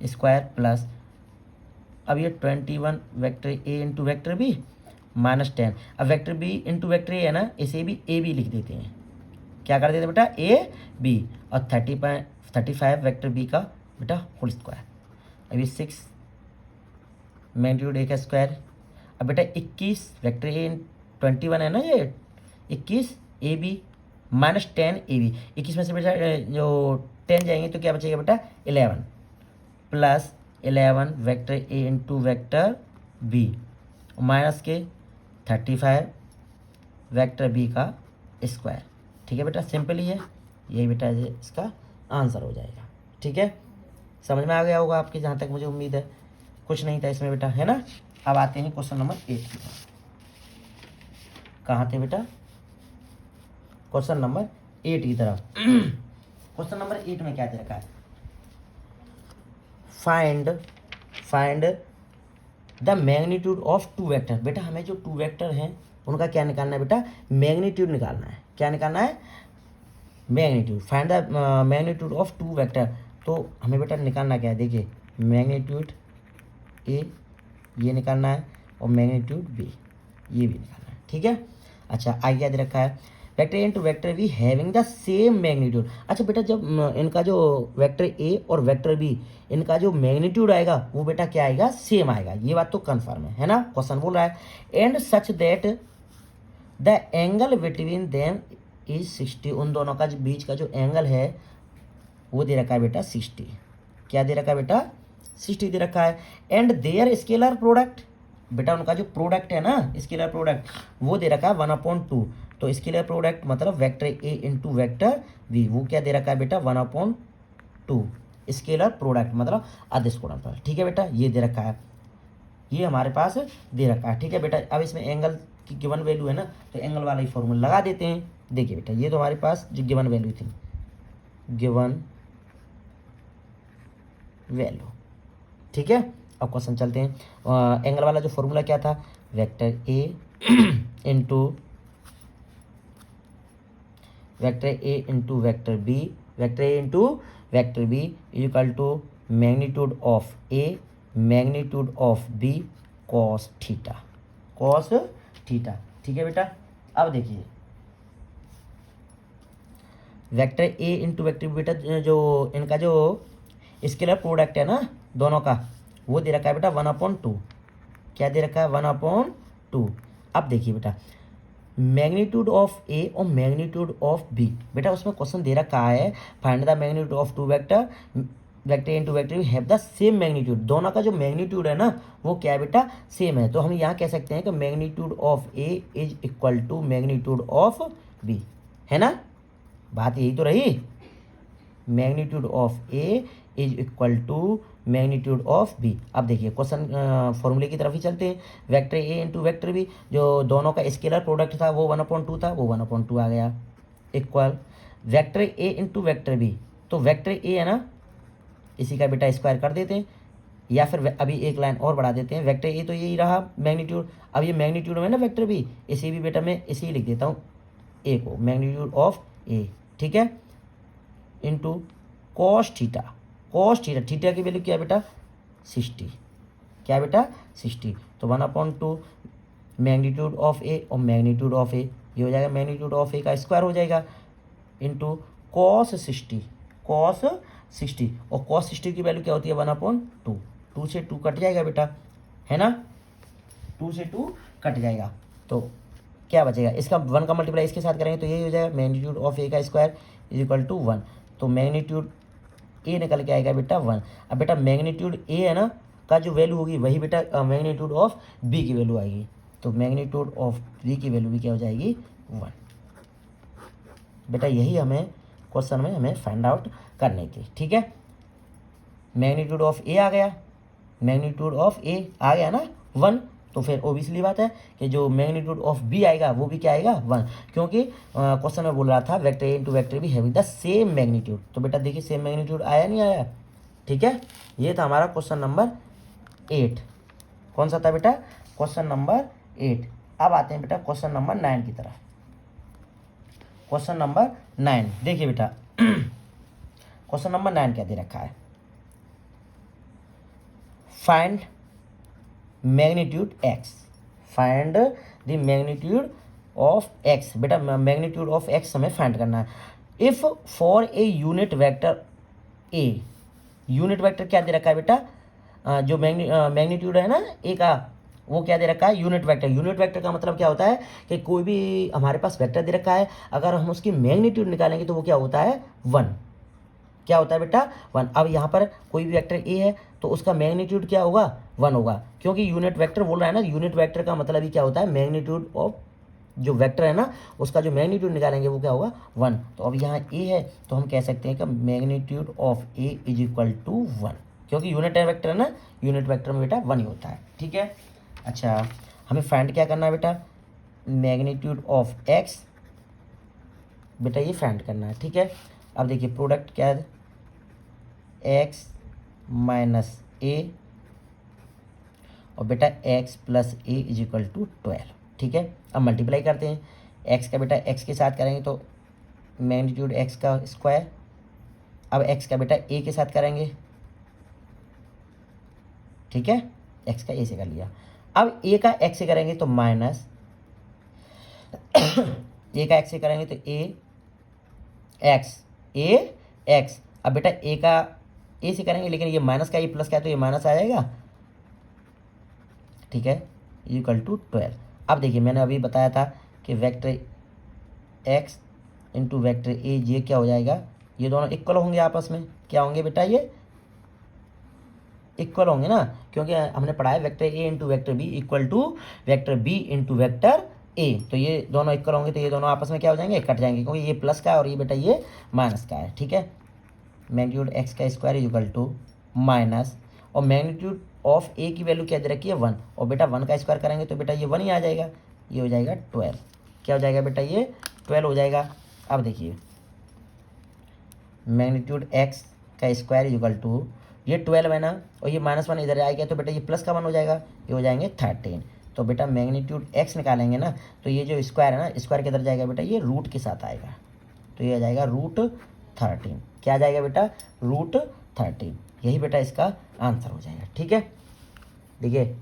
स्क्वायर प्लस, अब ये 21 vector A into vector B -10। अब vector B into vector A है ना, इसे भी ए बी लिख देते हैं। क्या कर देते हैं बेटा, ए बी। और 35 वेक्टर बी का बेटा होल स्क्वायर। अब ये 6 मैग्नीट्यूड ए का स्क्वायर। अब बेटा 21 वेक्टर ए 21 है ना, ये 21 ए बी -10 ए बी। 21 में से बेटा जो 10 जाएंगे तो क्या बचेगा बेटा 11, plus 11 vector A into vector B minus के 35 वेक्टर बी का स्क्वायर। ठीक है बेटा, सिंपल ही है, यही बेटा इसका आंसर हो जाएगा। ठीक है, समझ में आ गया होगा आपके, जहाँ तक मुझे उम्मीद है। कुछ नहीं था इसमें बेटा, है ना। अब आते हैं क्वेश्चन नंबर 8 की तरफ। कहाँ थे बेटा, क्वेश्चन नंबर 8 की तरफ। क्वेश्चन नंबर 8 में क्या दे रखा है, find the magnitude of 2 vector. बेटा हमें जो 2 वेक्टर हैं उनका क्या निकालना है बेटा, मैग्नीट्यूड निकालना है। क्या निकालना है, magnitude. Find the magnitude of 2 vector. तो हमें बेटा निकालना क्या है, देखिए मैग्नीट्यूड ए ये निकालना है और मैग्नीट्यूड बी ये भी निकालना है। ठीक है, अच्छा आगे क्या दे रखा है, vector A into vector be having the same magnitude. अच्छा बेटा जब इनका जो वेक्टर ए और वेक्टर बी इनका जो मैग्नीट्यूड आएगा वो बेटा क्या आएगा, सेम आएगा। ये बात तो कन्फर्म है ना, क्वेश्चन बोल रहा है। And such that the angle between them is 60। उन दोनों का जो बीच का जो एंगल है वो दे रखा है बेटा 60। क्या दे रखा है बेटा, 60 दे रखा है। एंड देयर स्केलर प्रोडक्ट, बेटा उनका जो प्रोडक्ट है ना, स्केलर प्रोडक्ट वो दे रखा है 1/2। तो स्केलर प्रोडक्ट मतलब vector A into vector B, वो क्या दे रखा है बेटा 1/2 स्केलर प्रोडक्ट मतलब अदिश गुणनफल। ठीक है बेटा, ये दे रखा है, ये हमारे पास दे रखा है। ठीक है बेटा, अब इसमें एंगल की गिवन वैल्यू है ना, तो एंगल वाला ही फॉर्मूला लगा देते हैं। देखिए बेटा ये तो हमारे पास जो गिवन वैल्यू थी, गिवन वैल्यू। ठीक है, अब क्वेश्चन चलते हैं। एंगल वाला जो फॉर्मूला क्या था, vector A into vector B, vector A into vector B equal to magnitude of A magnitude of B cos theta, cos theta. ठीक है बेटा, अब देखिए vector A into vector B बेटा जो इनका जो स्केलर प्रोडक्ट है ना दोनों का, वो दे रखा है बेटा 1/2। क्या दे रखा है 1/2। अब देखिए बेटा मैग्नीट्यूड ऑफ ए और मैग्नीट्यूड ऑफ बी, बेटा उसमें क्वेश्चन दे रखा है find the magnitude of 2 vector, vector into vector B have the same magnitude. दोनों का जो मैग्नीट्यूड है ना वो क्या है बेटा, सेम है। तो हम यहाँ कह सकते हैं कि magnitude of A is equal to magnitude of B, है ना। बात यही तो रही, magnitude of A is equal to magnitude of B. अब देखिए क्वेश्चन फॉर्मूले की तरफ ही चलते हैं। Vector A into vector B जो दोनों का स्केलर प्रोडक्ट था वो 1/2 था, वो 1/2 आ गया, equal vector A into vector B. तो वेक्टर ए है ना, इसी का बेटा स्क्वायर कर देते हैं, या फिर अभी एक लाइन और बढ़ा देते हैं। वेक्टर ए तो यही रहा मैग्नीट्यूड, अब ये मैग्नीट्यूड में ना वेक्टर बी, इसी भी बेटा मैं इसी लिख देता हूँ ए को, मैग्नीट्यूड ऑफ ए। ठीक है, into cos theta, cos theta, theta की वैल्यू क्या है बेटा 60। क्या है बेटा 60। तो 1/2 मैग्नीट्यूड ऑफ ए और मैग्नीट्यूड ऑफ ए, ये हो जाएगा मैग्नीट्यूड ऑफ ए का स्क्वायर हो जाएगा, इंटू cos 60 और cos 60 की वैल्यू क्या होती है 1/2। 2 से 2 कट जाएगा बेटा, है ना, 2 से 2 कट जाएगा। तो क्या बचेगा, इसका 1 का मल्टीप्लाई इसके साथ करेंगे तो यही हो जाएगा मैग्नीट्यूड ऑफ ए का स्क्वायर इज इक्वल टू 1। तो मैग्नीट्यूड ए निकल के आएगा बेटा 1। अब बेटा मैग्नीट्यूड ए है ना का जो वैल्यू होगी वही बेटा मैग्नीट्यूड ऑफ बी की वैल्यू आएगी। तो मैग्नीट्यूड ऑफ बी की वैल्यू भी क्या हो जाएगी 1। बेटा यही हमें क्वेश्चन में हमें फाइंड आउट करनी थी, ठीक है। मैग्नीट्यूड ऑफ ए आ गया, मैग्नीट्यूड ऑफ ए आ गया ना 1, तो फिर ओबियसली बात है कि जो मैग्नीट्यूड ऑफ बी आएगा वो भी क्या आएगा 1, क्योंकि क्वेश्चन में बोल रहा था vector A into vector be having the same magnitude. तो बेटा देखिए सेम मैग्नीट्यूड आया नहीं आया, ठीक है। ये था हमारा क्वेश्चन नंबर 8। कौन सा था बेटा, क्वेश्चन नंबर 8। अब आते हैं बेटा क्वेश्चन नंबर 9 की तरफ। क्वेश्चन नंबर 9 देखिए बेटा क्वेश्चन नंबर 9 क्या दे रखा है, find magnitude x, find the magnitude of x. बेटा मैग्नीट्यूड ऑफ एक्स हमें फाइंड करना है। If for a unit vector A, unit vector क्या दे रखा है बेटा, जो मैग्नीट्यूड है ना ए का वो क्या दे रखा है यूनिट वेक्टर। यूनिट वेक्टर का मतलब क्या होता है कि कोई भी हमारे पास वेक्टर दे रखा है, अगर हम उसकी मैग्नीट्यूड निकालेंगे तो वो क्या होता है 1। क्या होता है बेटा 1। अब यहाँ पर कोई भी वेक्टर ए है तो उसका मैग्नीट्यूड क्या होगा 1 होगा, क्योंकि यूनिट वेक्टर बोल रहा है ना, यूनिट वेक्टर का मतलब ही क्या होता है मैग्नीट्यूड ऑफ जो वेक्टर है ना उसका जो मैग्नीट्यूड निकालेंगे वो क्या होगा 1। तो अब यहाँ ए है तो हम कह सकते हैं कि magnitude of A is equal to 1, क्योंकि यूनिट वेक्टर है ना, यूनिट वेक्टर में बेटा 1 ही होता है, ठीक है। अच्छा हमें फाइंड क्या करना है बेटा, मैग्नीट्यूड ऑफ एक्स, बेटा ये फाइंड करना है, ठीक है। अब देखिए प्रोडक्ट क्या है, एक्स माइनस ए और बेटा X plus A is equal to 12, ठीक है। अब मल्टीप्लाई करते हैं, एक्स का बेटा एक्स के साथ करेंगे तो मैग्नीट्यूड एक्स का स्क्वायर, अब एक्स का बेटा ए के साथ करेंगे, ठीक है, एक्स का ए से कर लिया। अब ए का एक्स से करेंगे तो माइनस ए का एक्स से करेंगे तो ए एक्स। अब बेटा ए का ए से करेंगे लेकिन ये माइनस का ये प्लस का है तो ये माइनस आ जाएगा, ठीक है, इक्वल टू 12। अब देखिए मैंने अभी बताया था कि vector x into vector A ये क्या हो जाएगा, ये दोनों इक्वल होंगे आपस में, क्या होंगे बेटा ये इक्वल होंगे ना, क्योंकि हमने पढ़ा है vector A into vector B equal to vector B into vector A. तो ये दोनों इक्वल होंगे तो ये दोनों आपस में क्या हो जाएंगे, कट जाएंगे, क्योंकि ये प्लस का है और ये बेटा ये माइनस का है, ठीक है। मैग्नीट्यूड एक्स का स्क्वायर इक्वल टू माइनस और मैग्नीट्यूड ऑफ ए की वैल्यू क्या दे रखी है 1, और बेटा 1 का स्क्वायर करेंगे तो बेटा ये 1 ही आ जाएगा, ये हो जाएगा 12। क्या हो जाएगा बेटा ये 12 हो जाएगा। अब देखिए मैग्नीट्यूड एक्स का स्क्वायर इक्वल टू ये 12 है ना, और ये -1 इधर आ गया तो बेटा ये प्लस का 1 हो जाएगा, ये हो जाएंगे 13। तो बेटा मैग्नीट्यूड एक्स निकालेंगे ना तो ये जो स्क्वायर है ना स्क्वायर किधर जाएगा बेटा, ये रूट के साथ आएगा, तो ये आ जाएगा √13। क्या आ जाएगा बेटा √13, यही बेटा इसका आंसर हो जाएगा, ठीक है। देखिए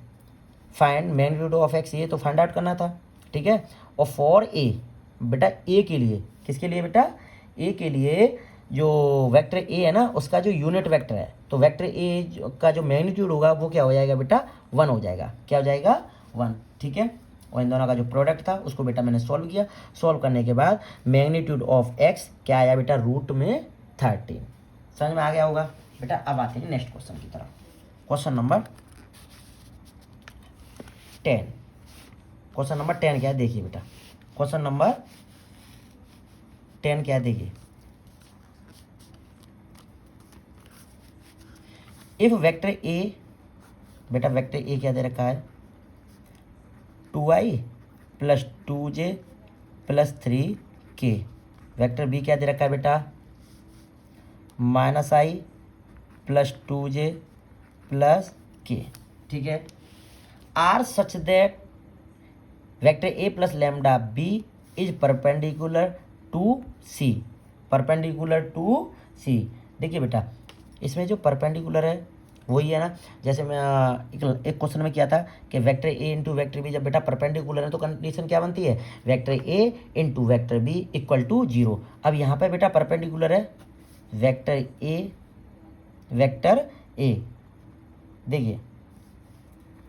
फाइंड मैग्नीट्यूड ऑफ एक्स, ये तो फाइंड आउट करना था, ठीक है। और फॉर ए, बेटा ए के लिए, किसके लिए बेटा, ए के लिए जो वेक्टर ए है ना उसका जो यूनिट वेक्टर है, तो वेक्टर ए का जो मैग्नीट्यूड होगा वो क्या हो जाएगा बेटा 1 हो जाएगा, क्या हो जाएगा 1, ठीक है। और इन दोनों का जो प्रोडक्ट था उसको बेटा मैंने सॉल्व किया, सॉल्व करने के बाद मैग्नीट्यूड ऑफ एक्स क्या आया बेटा √13। समझ में आ गया होगा बेटा। अब आते हैं नेक्स्ट क्वेश्चन की तरफ, क्वेश्चन नंबर 10। क्वेश्चन नंबर 10 क्या है देखिए बेटा, क्वेश्चन नंबर 10 क्या है देखिए, इफ वेक्टर ए, बेटा वेक्टर ए क्या दे रखा है 2i + 2j + 3k, vector B क्या दे रखा है बेटा -i + 2j + k, ठीक है। Are such that vector A + lambda B is perpendicular to C, perpendicular to C. देखिए बेटा इसमें जो परपेंडिकुलर है वही है ना, जैसे मैं एक क्वेश्चन में किया था कि vector A into vector B जब बेटा परपेंडिकुलर है तो कंडीशन क्या बनती है, vector A into vector B equal to 0। अब यहाँ पर बेटा परपेंडिकुलर है वेक्टर ए, देखिए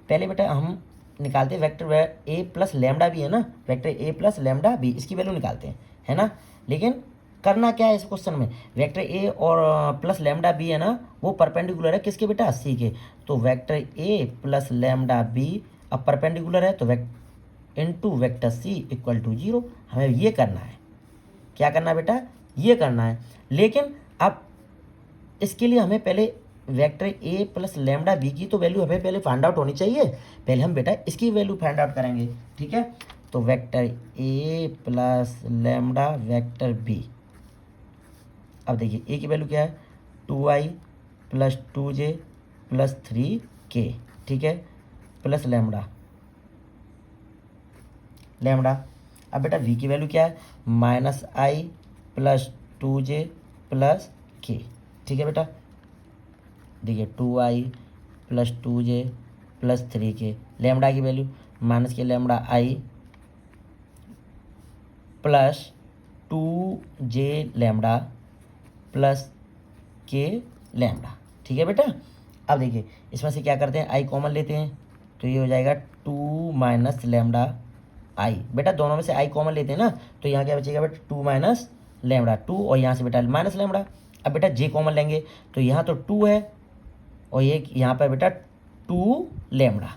पहले बेटा हम निकालते हैं vector A plus lambda B है ना, vector A plus lambda B इसकी वैल्यू निकालते हैं, है ना। लेकिन करना क्या है इस क्वेश्चन में, वेक्टर ए और प्लस लैम्डा बी है ना वो परपेंडिकुलर है किसके बेटा, सी के। तो vector A plus lambda B अब परपेंडिकुलर है तो into vector C equal to 0। हमें ये करना है, क्या करना है बेटा, ये करना है। लेकिन अब इसके लिए हमें पहले vector A plus lambda B की तो वैल्यू हमें पहले फाइंड आउट होनी चाहिए। पहले हम बेटा इसकी वैल्यू फाइंड आउट करेंगे, ठीक है। तो vector A plus lambda vector B, अब देखिए ए की वैल्यू क्या है, 2i plus 2j plus 3k, ठीक है, प्लस लैम्डा। अब बेटा v की वैल्यू क्या है, -i plus 2j plus k, ठीक है बेटा। देखिए 2i plus 2j plus 3k, lambda की वैल्यू माइनस के lambda i plus 2j lambda plus k lambda, ठीक है बेटा। अब देखिए इसमें से क्या करते हैं, i कॉमन लेते हैं तो ये हो जाएगा 2 माइनस लैम्डा i, बेटा दोनों में से i कॉमन लेते हैं ना तो यहाँ क्या बचेगा बेटा 2 माइनस लैम्डा 2 और यहाँ से बेटा माइनस लैम्डा। अब बेटा j कॉमन लेंगे तो यहाँ तो 2 है और ये यहाँ पर बेटा 2 लैम्डा।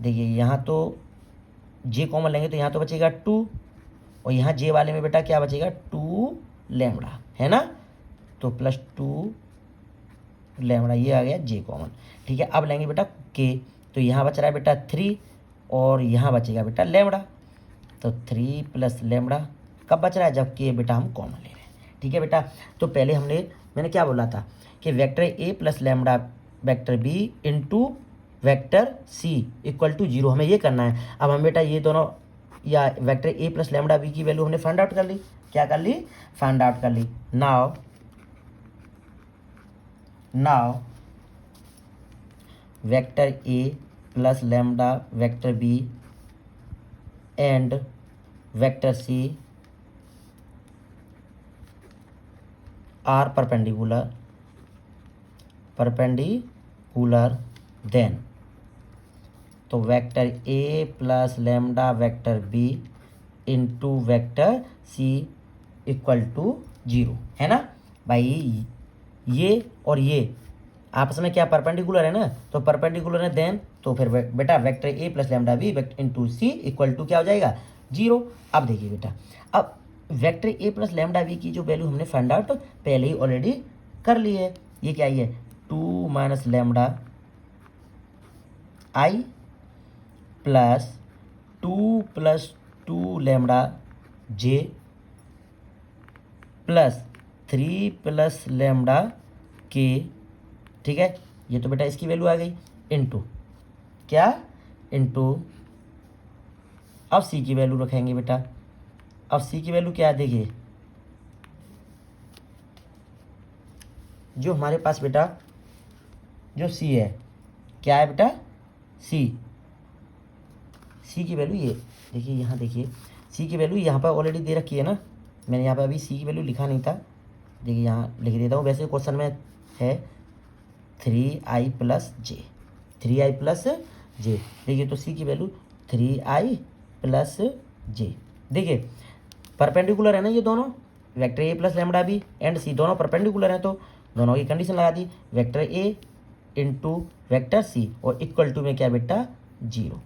देखिए यहाँ तो j कॉमन लेंगे तो यहाँ तो बचेगा 2 और यहाँ j वाले में बेटा क्या बचेगा 2 लैम्डा, है ना। तो प्लस 2 लैम्डा ये आ गया j कॉमन, ठीक है। अब लेंगे बेटा k, तो यहाँ बच रहा है बेटा 3 और यहाँ बचेगा बेटा लैम्डा, तो 3 प्लस लैम्डा कब बच रहा है, जब k बेटा हम कॉमन ले रहे हैं, ठीक है बेटा। तो पहले मैंने क्या बोला था कि vector A plus lambda vector B into vector C equal to 0 हमें ये करना है। अब हम बेटा ये दोनों या vector A plus lambda B की वैल्यू हमने फाइंड आउट कर ली, क्या कर ली, फाइंड आउट कर ली। Now vector A plus lambda vector B and vector C are perpendicular then, तो vector A plus lambda vector B into vector C equal to 0, है ना भाई। ये और ये आपस में क्या परपेंडिकुलर है ना, तो परपेंडिकुलर है देन, तो फिर बेटा vector A plus lambda B into C equal to क्या हो जाएगा 0। अब देखिए बेटा, अब vector A plus lambda B की जो वैल्यू हमने फाइंड आउट पहले ही ऑलरेडी कर ली है, ये क्या है 2 माइनस लैम्डा आई प्लस 2 लैम्डा जे प्लस 3 प्लस लैम्डा के, ठीक है। ये तो बेटा इसकी वैल्यू आ गई इनटू क्या, इनटू अब सी की वैल्यू रखेंगे बेटा। अब सी की वैल्यू क्या है, देखिए जो हमारे पास बेटा जो सी है, क्या है बेटा सी की वैल्यू ये देखिए, यहाँ देखिए सी की वैल्यू यहाँ पर ऑलरेडी दे रखी है ना, मैंने यहाँ पर अभी सी की वैल्यू लिखा नहीं था, देखिए यहाँ लिख देता हूँ। वैसे क्वेश्चन में है 3i प्लस जे, देखिए तो सी की वैल्यू 3i प्लस जे। देखिए परपेंडिकुलर है ना ये दोनों, vector A plus lambda B and C दोनों परपेंडिकुलर हैं, तो दोनों की कंडीशन लगा दी, vector A into vector C और इक्वल टू में क्या बेटा 0,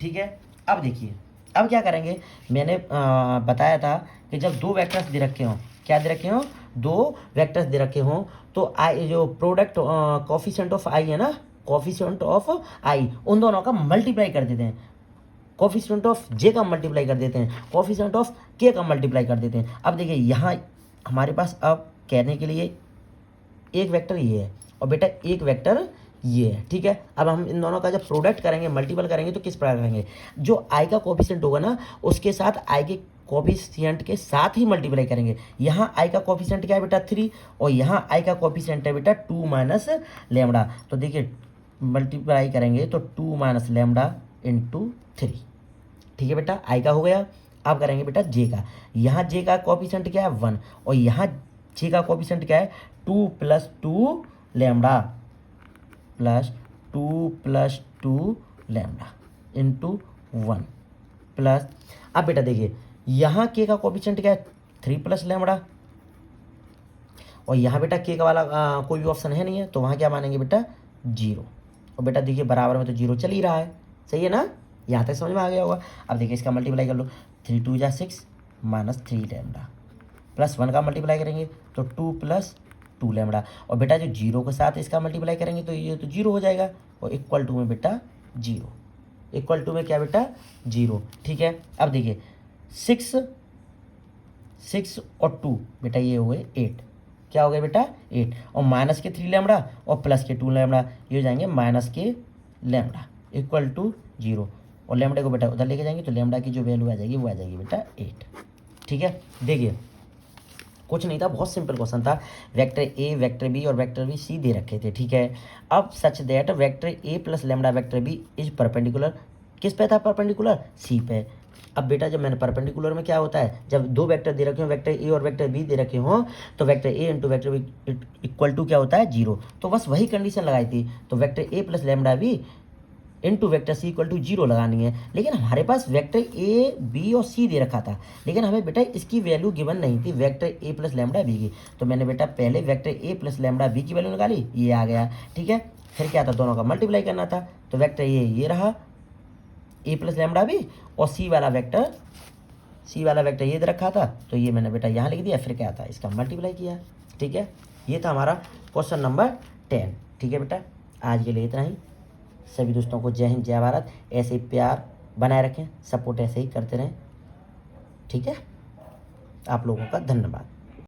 ठीक है। अब देखिए अब क्या करेंगे, मैंने बताया था कि जब दो वेक्टर्स दे रखे हों, क्या दे रखे हों, दो वेक्टर्स दे रखे हों, तो आई जो प्रोडक्ट कोफिशिएंट ऑफ आई है ना, कोफिशिएंट ऑफ आई उन दोनों का मल्टीप्लाई कर देते हैं, कोफिशिएंट ऑफ जे का मल्टीप्लाई कर देते हैं, कोफिशिएंट ऑफ के का मल्टीप्लाई कर देते हैं। अब देखिए यहाँ हमारे पास अब कहने के लिए एक वेक्टर ये है और बेटा एक वेक्टर ये है, ठीक है। अब हम इन दोनों का जब प्रोडक्ट करेंगे, मल्टीपल करेंगे, तो किस प्रकार करेंगे, जो आई का कोफिशिएंट होगा ना उसके साथ आई के कोफिशिएंट के साथ ही मल्टीप्लाई करेंगे। यहाँ आई का कोफिशिएंट क्या है बेटा 3 और यहाँ आई का कोफिशिएंट है बेटा 2 माइनस लेमड़ा। तो देखिए मल्टीप्लाई करेंगे तो 2 माइनस लेमड़ा इंटू 3। ठीक है बेटा, आई का हो गया। अब करेंगे बेटा जे का। यहाँ जे का कोफिशिएंट क्या है 1 और यहाँ जे का कोफिशिएंट क्या है 2 plus 2 lambda plus 2 plus 2 lambda into 1 plus. अब बेटा देखिए यहाँ के का कोफिशिएंट क्या है 3 प्लस लेमड़ा और यहाँ बेटा के का वाला कोई भी ऑप्शन है नहीं है, तो वहाँ क्या मानेंगे बेटा 0। और बेटा देखिए बराबर में तो 0 चल ही रहा है, सही है ना, यहाँ तक समझ में आ गया होगा। अब देखिए इसका मल्टीप्लाई कर लो, 3 2 जा 6 माइनस 3 लेमड़ा प्लस 1 का मल्टीप्लाई करेंगे तो 2 प्लस 2 लेमड़ा और बेटा जो 0 के साथ इसका मल्टीप्लाई करेंगे तो ये तो 0 हो जाएगा और इक्वल टू में बेटा 0, इक्वल टू में क्या बेटा 0। ठीक है, अब देखिए 6 और 2 बेटा ये हो गए 8, क्या हो गया बेटा 8 और माइनस के 3 लेमड़ा और प्लस के 2 लेमड़ा, ये हो जाएंगे माइनस के लेमड़ा इक्वल टू 0 और लेमड़े को बेटा उधर लेके जाएंगे तो लेमड़ा की जो वैल्यू आ जाएगी वो आ जाएगी बेटा 8। ठीक है, देखिए कुछ नहीं था, बहुत सिंपल क्वेश्चन था। वेक्टर ए, वेक्टर बी और वेक्टर बी सी दे रखे थे। ठीक है, अब such that vector A plus lambda vector B is perpendicular, किस पे था परपेंडिकुलर सी पे। अब बेटा जब मैंने परपेंडिकुलर में क्या होता है, जब दो वेक्टर दे रखे हो वेक्टर ए और वेक्टर बी दे रखे हो तो vector A into vector B equal to क्या होता है 0। तो बस वही कंडीशन लगाई थी, तो vector A plus lambda B into vector C equal to 0 लगानी है। लेकिन हमारे पास वेक्टर ए बी और सी दे रखा था, लेकिन हमें बेटा इसकी वैल्यू गिवन नहीं थी vector A plus lambda B की, तो मैंने बेटा पहले vector A plus lambda B की वैल्यू निकाली, ये आ गया। ठीक है, फिर क्या था दोनों का मल्टीप्लाई करना था, तो वेक्टर ये रहा ए प्लस लेमड़ा बी और सी वाला वेक्टर ये दे रखा था, तो ये मैंने बेटा यहाँ लिख दिया, फिर क्या था इसका मल्टीप्लाई किया। ठीक है, ये था हमारा क्वेश्चन नंबर 10। ठीक है बेटा, आज के लिए इतना ही। सभी दोस्तों को जय हिंद जय भारत, ऐसे ही प्यार बनाए रखें, सपोर्ट ऐसे ही करते रहें। ठीक है, आप लोगों का धन्यवाद।